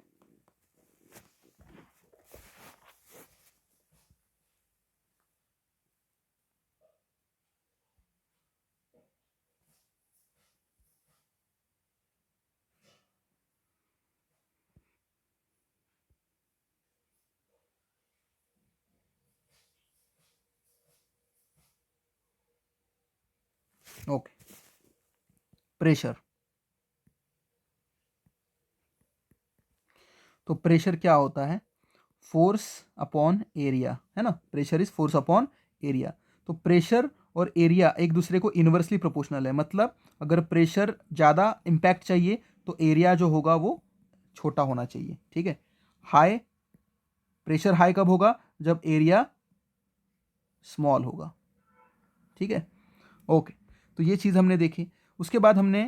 ओके, प्रेशर। तो प्रेशर क्या होता है, फोर्स अपॉन एरिया, है ना, pressure is force upon area. तो प्रेशर और एरिया एक दूसरे को इनवर्सली प्रोपोर्शनल है, मतलब अगर प्रेशर ज़्यादा इम्पैक्ट चाहिए तो एरिया जो होगा वो छोटा होना चाहिए। ठीक है, हाई प्रेशर हाई कब होगा, जब एरिया स्मॉल होगा। ठीक है, ओके, तो ये चीज़ हमने देखी। उसके बाद हमने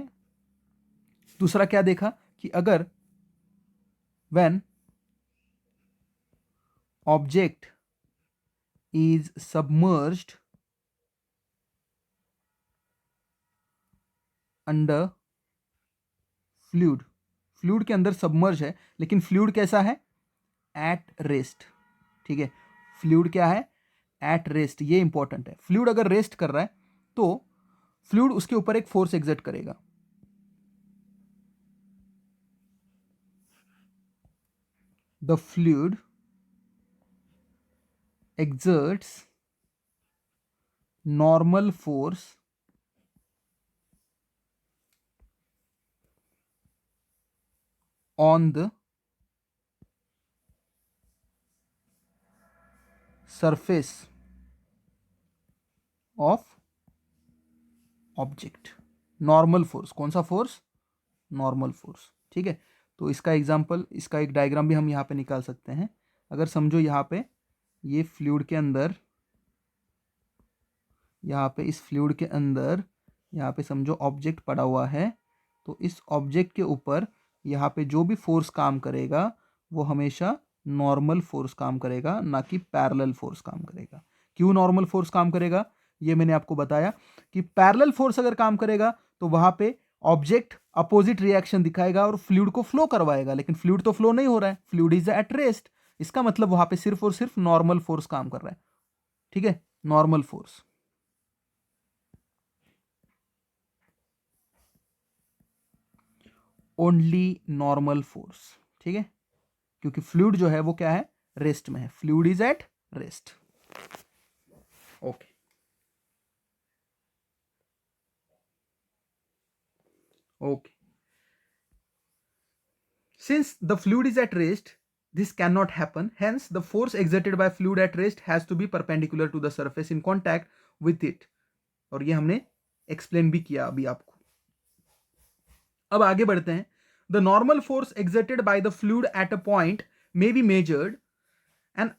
दूसरा क्या देखा कि अगर when object is submerged under fluid, fluid के अंदर सबमर्ज है, लेकिन फ्लूइड कैसा है, एट रेस्ट। ठीक है, फ्लूइड क्या है, एट रेस्ट, ये इंपॉर्टेंट है। फ्लूइड अगर रेस्ट कर रहा है तो फ्लूइड उसके ऊपर एक फोर्स एग्जर्ट करेगा। The fluid exerts normal force on the surface of object। Normal force, कौन सा फोर्स, नॉर्मल फोर्स। ठीक है, तो इसका एग्जांपल, इसका एक डायग्राम भी हम यहाँ पे निकाल सकते हैं। अगर समझो यहाँ पे ये फ्लूइड के अंदर, यहाँ पे इस फ्लूइड के अंदर यहाँ पे समझो ऑब्जेक्ट पड़ा हुआ है, तो इस ऑब्जेक्ट के ऊपर यहाँ पे जो भी फोर्स काम करेगा वो हमेशा नॉर्मल फोर्स काम करेगा, ना कि पैरेलल फोर्स काम करेगा। क्यों नॉर्मल फोर्स काम करेगा, ये मैंने आपको बताया कि पैरेलल फोर्स अगर काम करेगा तो वहाँ पे ऑब्जेक्ट अपोजिट रिएक्शन दिखाएगा और फ्लूइड को फ्लो करवाएगा, लेकिन फ्लूइड तो फ्लो नहीं हो रहा है, फ्लूइड इज एट रेस्ट। इसका मतलब वहाँ पे सिर्फ और सिर्फ नॉर्मल फोर्स काम कर रहा है। ठीक है, normal force. Only normal force, ठीक है, क्योंकि फ्लूइड जो है वो क्या है, रेस्ट में है, fluid is at rest. Okay, okay, since the fluid is at rest, this cannot happen, hence the force exerted by fluid at rest has to be perpendicular to the surface in contact with it। और ये हमने explain भी किया अभी आपको। अब आगे बढ़ते हैं। The normal force exerted by the fluid at a point may be measured। An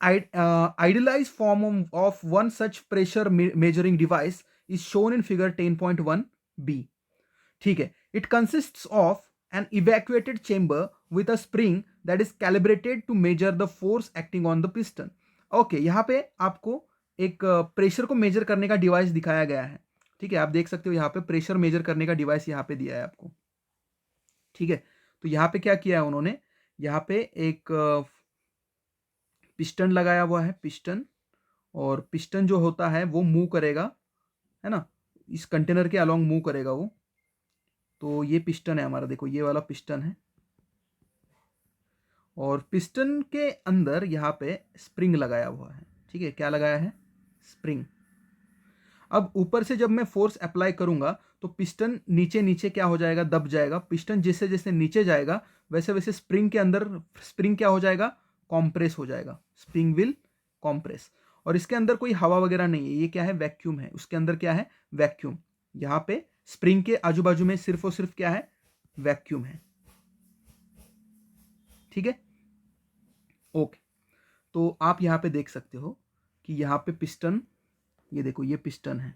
idealized form of one such pressure measuring device is shown in figure 10.1b। ठीक है, it consists of an evacuated chamber with a spring that is calibrated to measure the force acting on the piston. Okay, यहाँ पे आपको एक pressure को major करने का device दिखाया गया है। ठीक है, आप देख सकते हो यहाँ पे प्रेशर मेजर करने का डिवाइस यहाँ पे दिया है आपको। ठीक है, तो यहाँ पे क्या किया है उन्होंने, यहाँ पे एक पिस्टन लगाया हुआ है, पिस्टन, और पिस्टन जो होता है वो मूव करेगा, है ना, इस कंटेनर के अलोंग मूव करेगा वो। तो ये पिस्टन है हमारा, देखो ये वाला पिस्टन है, और पिस्टन के अंदर यहाँ पे स्प्रिंग लगाया हुआ है। ठीक है, क्या लगाया है, स्प्रिंग। अब ऊपर से जब मैं फोर्स अप्लाई करूंगा तो पिस्टन नीचे नीचे क्या हो जाएगा, दब जाएगा। पिस्टन जैसे जैसे नीचे जाएगा वैसे वैसे स्प्रिंग के अंदर, स्प्रिंग क्या हो जाएगा, कॉम्प्रेस हो जाएगा, स्प्रिंग विल कॉम्प्रेस। और इसके अंदर कोई हवा वगैरह नहीं है, ये क्या है, वैक्यूम है, उसके अंदर क्या है, वैक्यूम। यहाँ पे स्प्रिंग के आजू बाजू में सिर्फ और सिर्फ क्या है, वैक्यूम है। ठीक है, ओके। तो आप यहाँ पे देख सकते हो कि यहाँ पे पिस्टन, ये देखो ये पिस्टन है,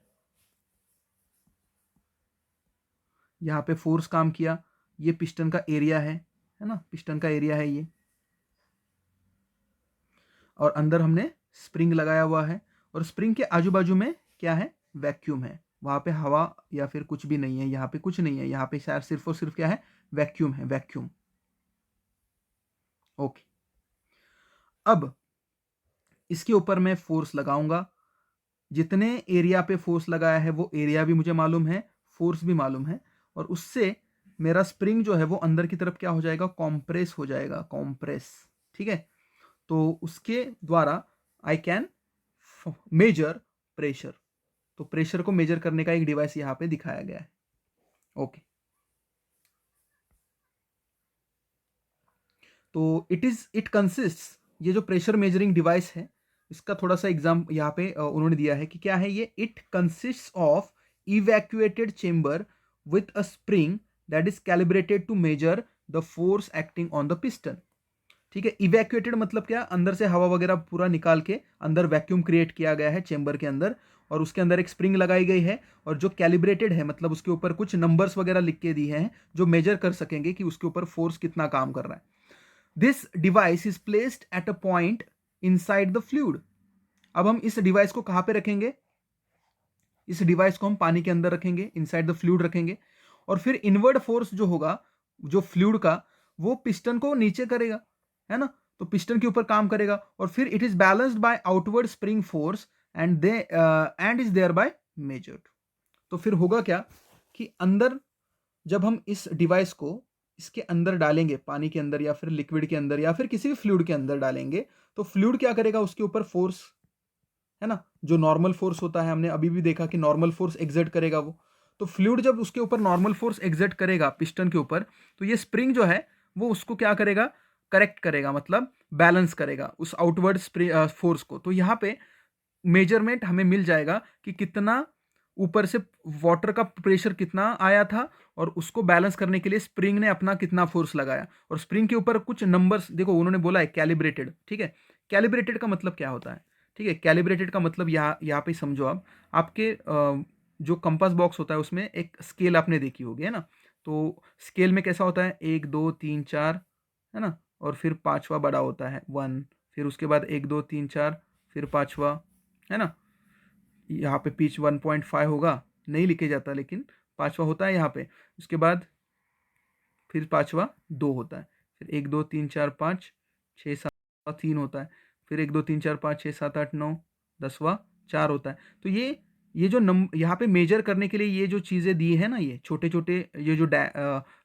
यहाँ पे फोर्स काम किया, ये पिस्टन का एरिया है ना, पिस्टन का एरिया है ये, और अंदर हमने स्प्रिंग लगाया हुआ है, और स्प्रिंग के आजू बाजू में क्या है, वैक्यूम है। वहाँ पे हवा या फिर कुछ भी नहीं है, यहाँ पे कुछ नहीं है, यहाँ पे शायद सिर्फ और सिर्फ क्या है, वैक्यूम है, वैक्यूम। ओके, अब इसके ऊपर मैं फोर्स लगाऊंगा। जितने एरिया पे फोर्स लगाया है वो एरिया भी मुझे मालूम है, फोर्स भी मालूम है, और उससे मेरा स्प्रिंग जो है वो अंदर की तरफ क्या हो जाएगा, कॉम्प्रेस हो जाएगा, कॉम्प्रेस। ठीक है, तो उसके द्वारा आई कैन मेजर प्रेशर। तो प्रेशर को मेजर करने का एक डिवाइस यहां पे दिखाया गया है। ओके, तो इट कंसिस्ट, ये जो प्रेशर मेजरिंग डिवाइस है इसका थोड़ा सा एग्जाम यहाँ पे उन्होंने दिया है कि क्या है ये, it consist of evacuated chamber with a spring that is calibrated to measure the force acting on the piston. ठीक है, इवैक्यूएटेड मतलब क्या, अंदर से हवा वगैरह पूरा निकाल के अंदर वैक्यूम क्रिएट किया गया है चेंबर के अंदर, और उसके अंदर एक स्प्रिंग लगाई गई है, और जो कैलिब्रेटेड है मतलब उसके ऊपर कुछ नंबर्स वगैरह लिख के दिए हैं जो मेजर कर सकेंगे कि उसके ऊपर फोर्स कितना काम कर रहा है। This device is placed at a point inside the fluid. अब हम इस डिवाइस को कहां पे रखेंगे, इस डिवाइस को हम पानी के अंदर रखेंगे, इनसाइड द फ्लूइड रखेंगे, और फिर इनवर्ड फोर्स जो होगा जो फ्लूइड का, वो पिस्टन को नीचे करेगा, है ना, तो पिस्टन के ऊपर काम करेगा, और फिर it is balanced by outward spring force and is thereby measured. तो फिर होगा क्या कि अंदर जब हम इस डिवाइस को इसके अंदर डालेंगे, पानी के अंदर या फिर लिक्विड के अंदर या फिर किसी भी फ्लूइड के अंदर डालेंगे, तो फ्लूइड क्या करेगा, उसके ऊपर फोर्स, है ना, जो नॉर्मल फोर्स होता है, हमने अभी भी देखा कि नॉर्मल फोर्स एग्जर्ट करेगा वो। तो फ्लूइड जब उसके ऊपर नॉर्मल फोर्स एग्जर्ट करेगा पिस्टन के ऊपर, तो ये स्प्रिंग जो है वो उसको क्या करेगा, करेक्ट करेगा, मतलब बैलेंस करेगा उस आउटवर्ड फोर्स को। तो यहाँ पे मेजरमेंट हमें मिल जाएगा कि कितना ऊपर से वाटर का प्रेशर कितना आया था, और उसको बैलेंस करने के लिए स्प्रिंग ने अपना कितना फोर्स लगाया। और स्प्रिंग के ऊपर कुछ नंबर्स देखो उन्होंने बोला है कैलिब्रेटेड। ठीक है, कैलिब्रेटेड का मतलब क्या होता है, ठीक है, कैलिब्रेटेड का मतलब यहाँ पे समझो आप, आपके जो कंपास बॉक्स होता है उसमें एक स्केल आपने देखी होगी, है ना, तो स्केल में कैसा होता है, 1 2 3 4, है ना, और फिर पांचवा बड़ा होता है 1, फिर उसके बाद 1 2 3 4, फिर पांचवा, है ना, यहाँ पे पिच 1.5 होगा, नहीं लिखे जाता लेकिन पांचवा होता है यहाँ पे। उसके बाद फिर पांचवा 2 होता है, फिर 1 2 3 4 5 6 7 3 होता है, फिर 1 2 3 4 5 6 7 8 9 10वां 4 होता है। तो ये ये जो यहाँ पे मेजर करने के लिए ये जो चीज़ें दी है ना, ये छोटे छोटे ये जो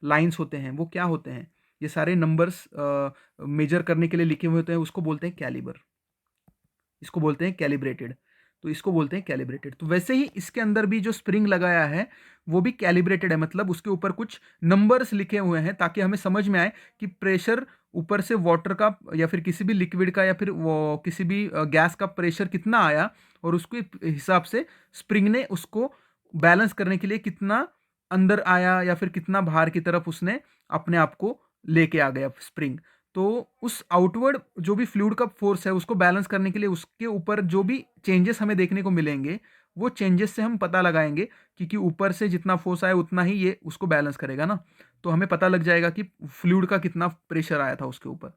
लाइंस होते हैं वो क्या होते हैं, ये सारे नंबर्स मेजर करने के लिए लिखे हुए होते हैं, उसको बोलते हैं कैलिबर, इसको बोलते हैं कैलिब्रेटेड। तो इसको बोलते हैं कैलिब्रेटेड। तो वैसे ही इसके अंदर भी जो स्प्रिंग लगाया है वो भी कैलिब्रेटेड है, मतलब उसके ऊपर कुछ नंबर्स लिखे हुए हैं ताकि हमें समझ में आए कि प्रेशर ऊपर से वाटर का या फिर किसी भी लिक्विड का या फिर वो किसी भी गैस का प्रेशर कितना आया, और उसके हिसाब से स्प्रिंग ने उसको बैलेंस करने के लिए कितना अंदर आया या फिर कितना बाहर की तरफ उसने अपने आप को लेके आ गया स्प्रिंग। तो उस आउटवर्ड जो भी फ्लूइड का फोर्स है उसको बैलेंस करने के लिए उसके ऊपर जो भी चेंजेस हमें देखने को मिलेंगे वो चेंजेस से हम पता लगाएंगे, क्योंकि ऊपर से जितना फोर्स आया उतना ही ये उसको बैलेंस करेगा ना, तो हमें पता लग जाएगा कि फ्लूइड का कितना प्रेशर आया था उसके ऊपर।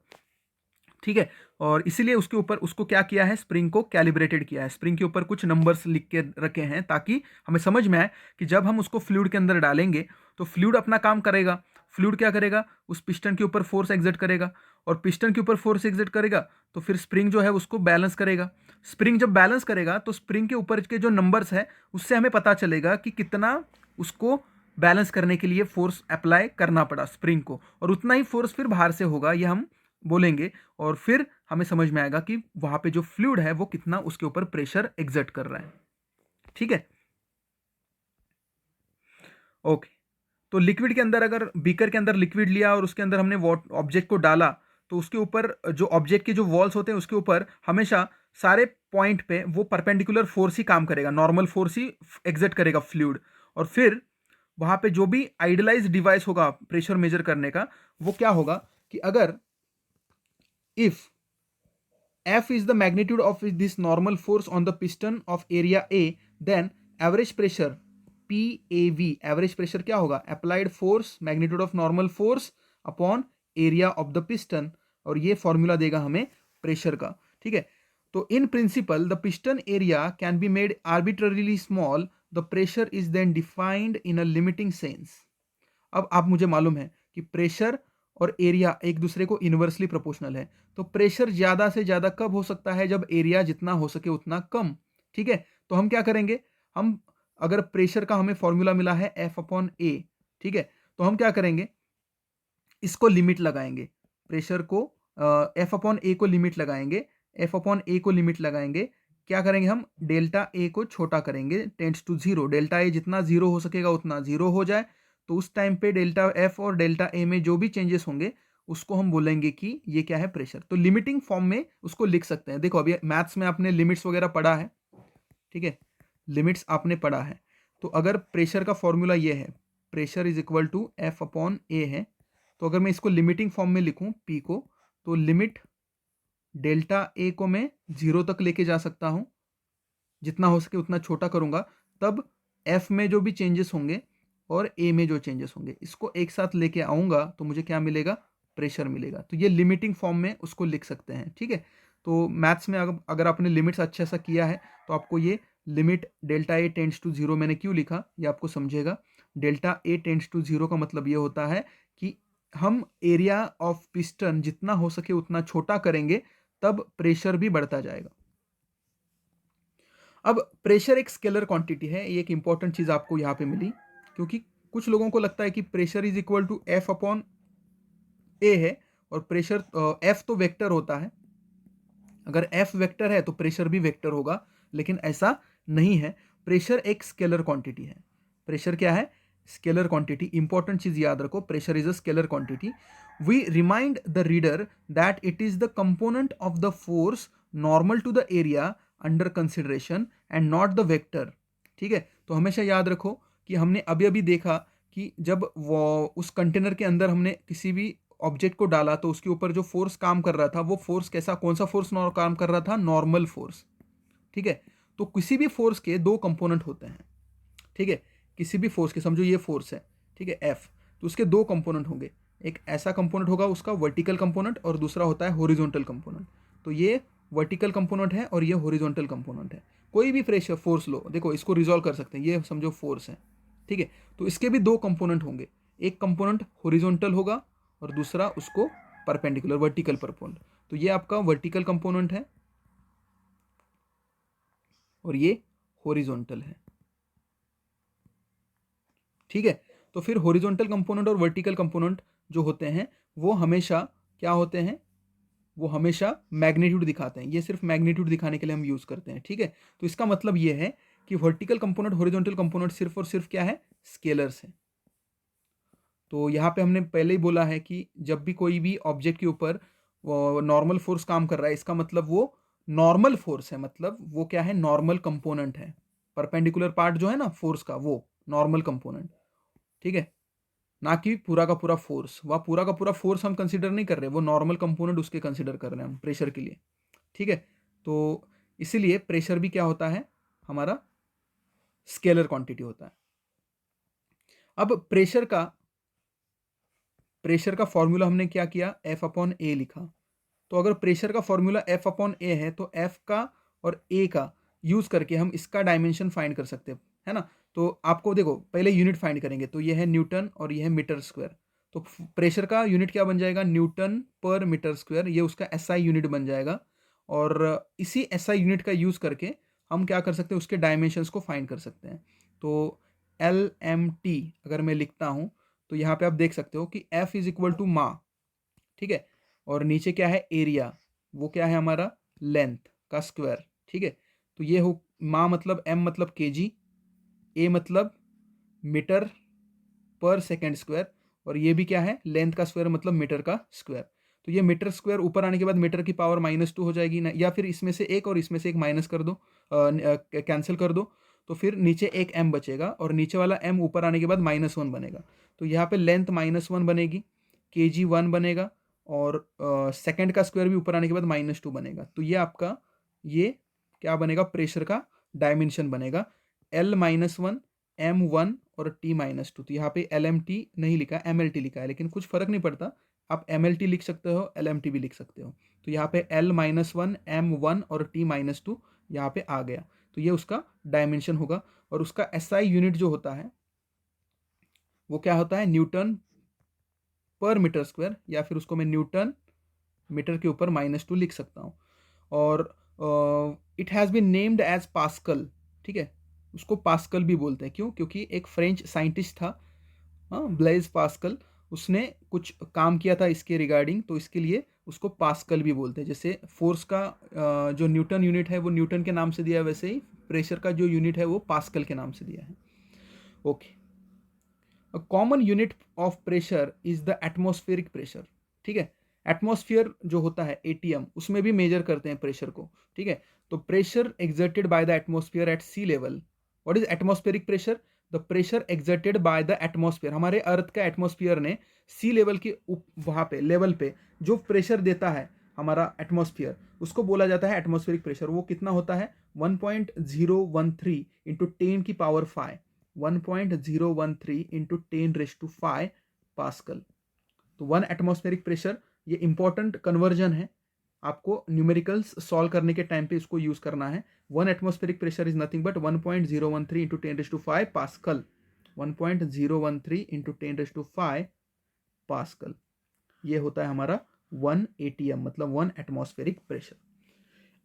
ठीक है, और इसीलिए उसके ऊपर उसको क्या किया है, स्प्रिंग को कैलिब्रेटेड किया है, स्प्रिंग के ऊपर कुछ नंबर्स लिख के रखे हैं ताकि हमें समझ में आए कि जब हम उसको फ्लूइड के अंदर डालेंगे तो फ्लूइड अपना काम करेगा। फ्लूइड क्या करेगा, उस पिस्टन के ऊपर फोर्स एग्जर्ट करेगा, और पिस्टन के ऊपर फोर्स एग्जर्ट करेगा तो फिर स्प्रिंग जो है उसको बैलेंस करेगा। स्प्रिंग जब बैलेंस करेगा तो स्प्रिंग के ऊपर के जो नंबर्स है उससे हमें पता चलेगा कि कितना उसको बैलेंस करने के लिए फोर्स अप्लाई करना पड़ा स्प्रिंग को, और उतना ही फोर्स फिर बाहर से होगा, ये हम बोलेंगे, और फिर हमें समझ में आएगा कि वहां पे जो फ्लूइड है वो कितना उसके ऊपर प्रेशर एग्जर्ट कर रहा है। ठीक है, ओके। तो लिक्विड के अंदर, अगर बीकर के अंदर लिक्विड लिया और उसके अंदर हमने ऑब्जेक्ट को डाला, तो उसके ऊपर जो ऑब्जेक्ट के जो वॉल्स होते हैं उसके ऊपर हमेशा सारे पॉइंट पे वो परपेंडिकुलर फोर्स ही काम करेगा, नॉर्मल फोर्स ही एग्जर्ट करेगा फ्लूइड। और फिर वहां पे जो भी आइडियलाइज डिवाइस होगा प्रेशर मेजर करने का, वो क्या होगा कि अगर if F is the magnitude of this normal force on the piston of area A, then average pressure PAV, average pressure क्या होगा, applied force magnitude of normal force upon area of the piston, और ये formula देगा हमें pressure का। ठीक है, तो in principle the piston area can be made arbitrarily small, the pressure is then defined in a limiting sense. अब आप मुझे मालूम है कि प्रेशर और एरिया एक दूसरे को इनवर्सली प्रोपोर्शनल है, तो प्रेशर ज्यादा से ज्यादा कब हो सकता है, जब एरिया जितना हो सके उतना कम। ठीक है, तो हम क्या करेंगे, हम अगर प्रेशर का हमें फॉर्मूला मिला है एफ अपॉन ए, ठीक है, तो हम क्या करेंगे, इसको लिमिट लगाएंगे, प्रेशर को एफ अपॉन ए को लिमिट लगाएंगे, एफ अपॉन ए को लिमिट लगाएंगे, क्या करेंगे हम, डेल्टा ए को छोटा करेंगे, tends to zero, delta A जितना जीरो हो सकेगा उतना जीरो हो जाए, तो उस टाइम पे डेल्टा एफ और डेल्टा ए में जो भी चेंजेस होंगे उसको हम बोलेंगे कि ये क्या है, प्रेशर। तो लिमिटिंग फॉर्म में उसको लिख सकते हैं। देखो अभी मैथ्स में आपने लिमिट्स वगैरह पढ़ा है, ठीक है, लिमिट्स आपने पढ़ा है। तो अगर प्रेशर का फॉर्मूला ये है, pressure is equal to F upon A है, तो अगर मैं इसको लिमिटिंग फॉर्म में लिखूं पी को, तो लिमिट डेल्टा ए को मैं जीरो तक लेके जा सकता हूं, जितना हो सके उतना छोटा करूंगा, तब एफ में जो भी चेंजेस होंगे और ए में जो चेंजेस होंगे इसको एक साथ लेके आऊंगा तो मुझे क्या मिलेगा, प्रेशर मिलेगा। तो ये लिमिटिंग फॉर्म में उसको लिख सकते हैं। ठीक है, तो मैथ्स में अगर आपने लिमिट्स अच्छा सा किया है तो आपको ये limit delta A tends to zero मैंने क्यों लिखा ये आपको समझेगा। Delta A tends to zero का मतलब ये होता है कि हम एरिया ऑफ पिस्टन जितना हो सके उतना छोटा करेंगे, तब प्रेशर भी बढ़ता जाएगा। अब प्रेशर एक स्केलर क्वांटिटी है, ये एक इंपॉर्टेंट चीज आपको यहां पे मिली, क्योंकि कुछ लोगों को लगता है कि pressure is equal to F upon A है, और प्रेशर एफ तो वेक्टर होता है, अगर एफ वेक्टर है तो प्रेशर भी वेक्टर होगा, लेकिन ऐसा नहीं है। प्रेशर एक स्केलर क्वांटिटी है। प्रेशर क्या है, स्केलर क्वांटिटी। इंपॉर्टेंट चीज याद रखो, pressure is a scalar quantity. We remind the reader that it is the component of the force normal to the area under consideration and not the vector. ठीक है, तो हमेशा याद रखो कि हमने अभी अभी देखा कि जब वो उस कंटेनर के अंदर हमने किसी भी ऑब्जेक्ट को डाला तो उसके ऊपर जो फोर्स काम कर रहा था वो फोर्स कैसा, कौन सा फोर्स काम कर रहा था, नॉर्मल फोर्स। ठीक है, तो किसी भी फोर्स के दो कंपोनेंट होते हैं। ठीक है, किसी भी फोर्स के, समझो ये फोर्स है, ठीक है एफ, तो उसके दो कंपोनेंट होंगे, एक ऐसा कंपोनेंट होगा उसका वर्टिकल कंपोनेंट, और दूसरा होता है हॉरिजॉन्टल कंपोनेंट। तो ये वर्टिकल कंपोनेंट है और ये हॉरिजॉन्टल कंपोनेंट है। कोई भी प्रेशर फोर्स लो, देखो इसको रिजॉल्व कर सकते हैं, ये समझो फोर्स है, ठीक है, तो इसके भी दो कंपोनेंट होंगे, एक कंपोनेंट हॉरिजॉन्टल होगा और दूसरा उसको परपेंडिकुलर वर्टिकल परपोनेंट। तो ये आपका वर्टिकल कंपोनेंट है और ये हॉरिजॉन्टल है। ठीक है, तो फिर हॉरिजॉन्टल कंपोनेंट और वर्टिकल कंपोनेंट जो होते हैं वो हमेशा क्या होते हैं, वो हमेशा मैग्नीट्यूड दिखाते हैं। ये सिर्फ मैग्नीट्यूड दिखाने के लिए हम यूज करते हैं। ठीक है, तो इसका मतलब ये है कि वर्टिकल कंपोनेंट हॉरिजॉन्टल कंपोनेंट सिर्फ और सिर्फ क्या है, स्केलर्स है। तो यहाँ पे हमने पहले ही बोला है कि जब भी कोई भी ऑब्जेक्ट के ऊपर नॉर्मल फोर्स काम कर रहा है, इसका मतलब वो नॉर्मल फोर्स है, मतलब वो क्या है, नॉर्मल कंपोनेंट है। परपेंडिकुलर पार्ट जो है ना फोर्स का, वो नॉर्मल कंपोनेंट। ठीक है, ना कि पूरा का पूरा फोर्स, वह पूरा का पूरा फोर्स हम कंसिडर नहीं कर रहे, वो नॉर्मल कंपोनेंट उसके कंसिडर कर रहे हैं हम प्रेशर के लिए। ठीक है, तो इसीलिए प्रेशर भी क्या होता है, हमारा स्केलर क्वांटिटी होता है। अब प्रेशर का फॉर्मूला हमने क्या किया, एफ अपॉन ए लिखा। तो अगर प्रेशर का फॉर्मूला एफ अपॉन ए है तो एफ का और ए का यूज करके हम इसका डायमेंशन फाइंड कर सकते हैं, है ना। तो आपको देखो पहले यूनिट फाइंड करेंगे, तो ये है न्यूटन और ये है मीटर स्क्वायर। तो प्रेशर का यूनिट क्या बन जाएगा, न्यूटन पर मीटर स्क्वायर, ये उसका एसआई यूनिट बन जाएगा। और इसी एसआई यूनिट का यूज करके हम क्या कर सकते हैं, उसके डायमेंशंस को फाइंड कर सकते हैं। तो एल एम टी अगर मैं लिखता हूँ तो यहाँ पे आप देख सकते हो कि एफ इज इक्वल टू मा, ठीक है, और नीचे क्या है एरिया, वो क्या है हमारा लेंथ का स्क्वायर। ठीक है, तो ये हो मा मतलब एम मतलब केजी, ए मतलब मीटर पर सेकेंड स्क्वायर, और ये भी क्या है लेंथ का स्क्वायर मतलब मीटर का स्क्वायर। तो ये मीटर स्क्वायर ऊपर आने के बाद मीटर की पावर -2 हो जाएगी ना, या फिर इसमें से एक और इसमें से एक माइनस कर दो, कैंसिल कर दो, तो फिर नीचे एक m बचेगा और नीचे वाला m ऊपर आने के बाद -1 बनेगा। तो यहाँ पे लेंथ -1 बनेगी, के जी 1 बनेगा, और सेकेंड का स्क्वायर भी ऊपर आने के बाद -2 बनेगा। तो ये आपका ये क्या बनेगा, प्रेशर का डायमेंशन बनेगा, L-1 M1 और T-2। तो यहाँ पे LMT नहीं लिखा, MLT लिखा है, लेकिन कुछ फर्क नहीं पड़ता, आप MLT लिख सकते हो, LMT भी लिख सकते हो। तो यहाँ पे L-1 M1 और T-2 यहाँ पे आ गया। तो ये उसका डायमेंशन होगा, और उसका SI यूनिट जो होता है वो क्या होता है, न्यूटन पर मीटर स्क्वायर, या फिर उसको मैं न्यूटन मीटर के ऊपर -2 लिख सकता हूँ। और it has been named as Pascal. ठीक है, उसको पास्कल भी बोलते हैं, क्यों, क्योंकि एक फ्रेंच साइंटिस्ट था, हाँ, ब्लेज पास्कल, उसने कुछ काम किया था इसके रिगार्डिंग, तो इसके लिए उसको पास्कल भी बोलते हैं। जैसे फोर्स का जो न्यूटन यूनिट है वो न्यूटन के नाम से दिया है, वैसे ही प्रेशर का जो यूनिट है वो पास्कल के नाम से दिया है। Okay, a common unit of pressure is the atmospheric pressure. ठीक है, एटमॉस्फेयर जो होता है एटीएम, उसमें भी मेजर करते हैं प्रेशर को। ठीक है, तो pressure exerted by the atmosphere at sea level, what is atmospheric pressure, the pressure exerted by the atmosphere, हमारे अर्थ का एटमॉस्फेयर ने सी लेवल के वहाँ पे लेवल पे जो प्रेशर देता है हमारा एटमॉस्फेयर, उसको बोला जाता है एटमॉस्फेरिक प्रेशर। वो कितना होता है, 1.013 इंटू 10 की पावर 5, 1.013 इंटू 10⁵ पास्कल। तो 1 एटमॉस्फेरिक प्रेशर, ये इंपॉर्टेंट कन्वर्जन है, आपको न्यूमेरिकल्स सॉल्व करने के टाइम पे इसको यूज करना है। 1 atmospheric pressure is nothing but 1.013 into 10⁵ pascal, 1.013 into 10⁵ pascal, ये होता है हमारा 1 ATM, मतलब 1 atmospheric pressure.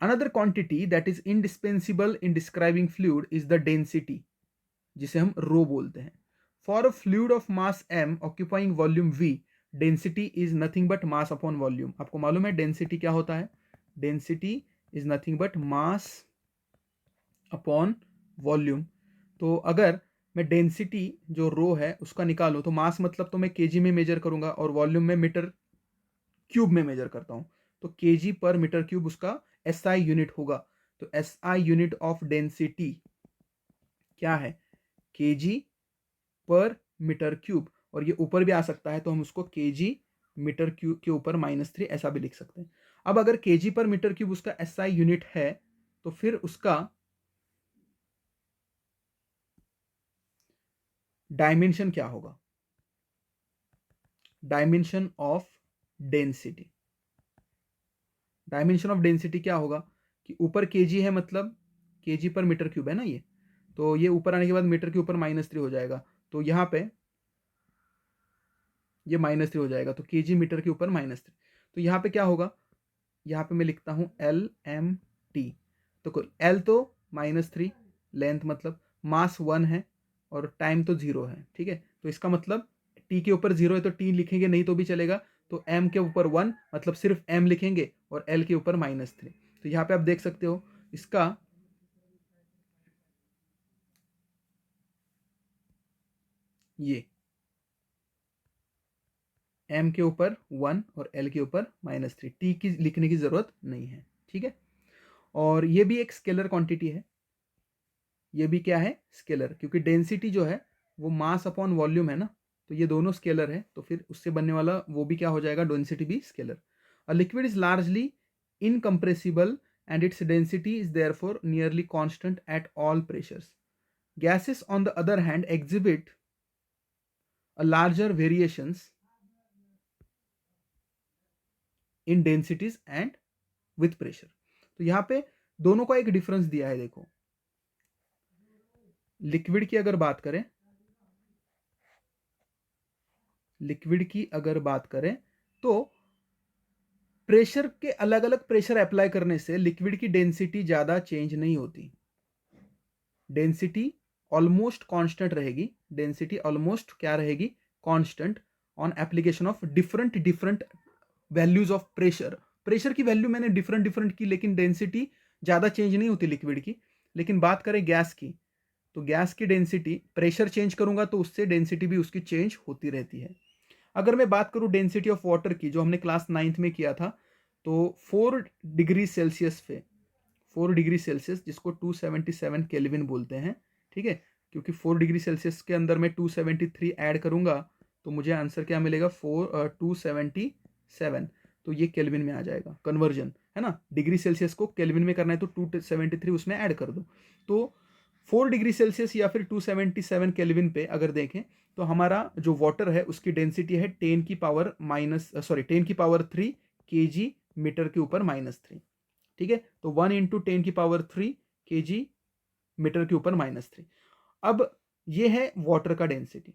Another quantity that is indispensable in describing fluid is the density, जिसे हम रो बोलते हैं। For a fluid of mass m occupying volume v, density is nothing but mass upon volume. आपको मालूम है डेंसिटी क्या होता है, density is nothing but mass upon volume. तो अगर मैं डेंसिटी जो रो है उसका निकालूं, तो मास मतलब तो मैं केजी में मेजर करूंगा, और वॉल्यूम में मीटर क्यूब में मेजर करता हूं, तो केजी पर मीटर क्यूब उसका एसआई यूनिट होगा। तो एसआई यूनिट ऑफ डेंसिटी क्या है, केजी पर मीटर क्यूब, और ये ऊपर भी आ सकता है, तो हम उसको केजी मीटर क्यूब के ऊपर -3 ऐसा भी लिख सकते हैं। अब अगर केजी पर मीटर क्यूब उसका एसआई यूनिट है, तो फिर उसका डायमेंशन क्या होगा, dimension of density, dimension of density क्या होगा कि ऊपर केजी है, मतलब केजी पर मीटर क्यूब है ना ये, तो ये ऊपर आने के बाद मीटर के ऊपर -3 हो जाएगा, तो यहाँ पे ये -3 हो जाएगा, तो केजी मीटर के ऊपर -3। तो यहाँ पे क्या होगा, यहाँ पे मैं लिखता हूँ LMT, तो एल तो -3, लेंथ मतलब मास 1 है और टाइम तो 0 है, ठीक है। तो इसका मतलब टी के ऊपर 0 है तो टी लिखेंगे नहीं तो भी चलेगा, तो एम के ऊपर 1 मतलब सिर्फ एम लिखेंगे और एल के ऊपर -3। तो यहाँ पे आप देख सकते हो इसका ये एम के ऊपर 1 और एल के ऊपर -3, टी की लिखने की जरूरत नहीं है, ठीक है। और ये भी एक स्केलर क्वांटिटी है, ये भी क्या है, स्केलर, क्योंकि डेंसिटी जो है वो मास अपॉन वॉल्यूम है ना, तो ये दोनों स्केलर है, तो फिर उससे बनने वाला वो भी क्या हो जाएगा, डेंसिटी भी scalar. A liquid is largely incompressible and its density is therefore nearly constant at all pressures. Gases, on the other hand, exhibit a larger variations in densities and with pressure. तो यहाँ पे दोनों का एक difference दिया है, देखो liquid की अगर बात करें, लिक्विड की अगर बात करें तो प्रेशर के अलग अलग प्रेशर अप्लाई करने से लिक्विड की डेंसिटी ज्यादा चेंज नहीं होती, डेंसिटी ऑलमोस्ट कांस्टेंट रहेगी, डेंसिटी ऑलमोस्ट क्या रहेगी, constant on application of different different values of pressure. Pressure की वैल्यू मैंने डिफरेंट डिफरेंट की, लेकिन डेंसिटी ज्यादा चेंज नहीं होती लिक्विड की। लेकिन बात करें गैस की, तो गैस की डेंसिटी प्रेशर चेंज करूंगा तो उससे डेंसिटी भी उसकी चेंज होती रहती है। अगर मैं बात करूं डेंसिटी ऑफ वाटर की, जो हमने क्लास 9th में किया था, तो 4 डिग्री सेल्सियस पे, 4 डिग्री सेल्सियस जिसको 277 केल्विन बोलते हैं, ठीक है, क्योंकि 4 डिग्री सेल्सियस के अंदर मैं 273 ऐड करूंगा तो मुझे आंसर क्या मिलेगा, 277, तो ये केल्विन में आ जाएगा, कन्वर्जन है ना, डिग्री सेल्सियस को केल्विन में करना है तो 273 उसमें ऐड कर दो। तो 4 डिग्री सेल्सियस या फिर 277 केल्विन पे अगर देखें तो हमारा जो वाटर है उसकी डेंसिटी है 10 की पावर 3 kg मीटर के ऊपर -3, ठीक है। तो 1 इंटू 10 की पावर 3 kg मीटर के ऊपर -3। अब ये है वाटर का डेंसिटी।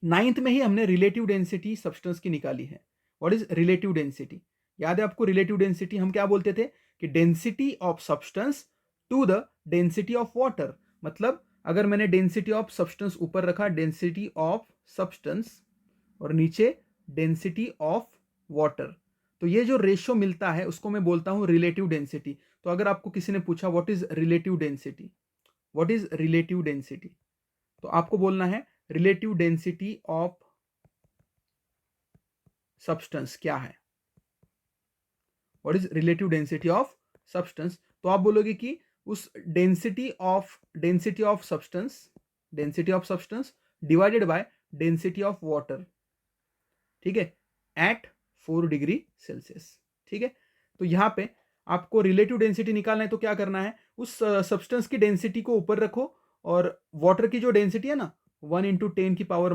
9th में ही हमने रिलेटिव डेंसिटी सब्सटेंस की निकाली है। व्हाट इज रिलेटिव डेंसिटी, याद है आपको, रिलेटिव डेंसिटी हम क्या बोलते थे कि density of substance to the density of water. मतलब अगर मैंने डेंसिटी ऑफ सब्सटेंस ऊपर रखा, डेंसिटी ऑफ सब्सटेंस, और नीचे डेंसिटी ऑफ वाटर, तो ये जो रेशियो मिलता है उसको मैं बोलता हूं रिलेटिव डेंसिटी। तो अगर आपको किसी ने पूछा what is relative density, what is relative density, तो आपको बोलना है रिलेटिव डेंसिटी ऑफ सब्सटेंस क्या है, what is relative density of substance. तो आप बोलोगे कि उस density of substance divided by density of water, ठीक है, एट 4 डिग्री सेल्सियस, ठीक है। तो यहां पे आपको रिलेटिव डेंसिटी निकालना है तो क्या करना है, उस सब्सटेंस की डेंसिटी को ऊपर रखो और वाटर की जो डेंसिटी है ना 1 इंटू 10 की पावर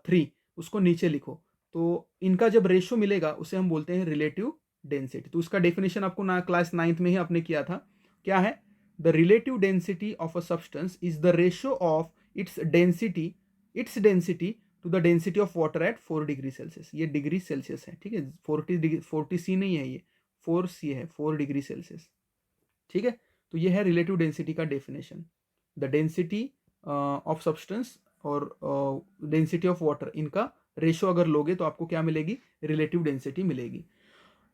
3 उसको नीचे लिखो। तो इनका जब रेशियो मिलेगा उसे हम बोलते हैं रिलेटिव डेंसिटी। तो उसका डेफिनेशन आपको ना क्लास 9th में ही आपने किया था, क्या है, the relative density of a substance is the ratio of its density to the density of water at 4 degree Celsius. ये डिग्री सेल्सियस है, ठीक है, 40 सी नहीं है, ये 4 सी है, 4 डिग्री सेल्सियस, ठीक है। तो ये है रिलेटिव डेंसिटी का definition, the density of substance और डेंसिटी ऑफ वाटर, इनका रेशियो अगर लोगे तो आपको क्या मिलेगी, रिलेटिव डेंसिटी मिलेगी।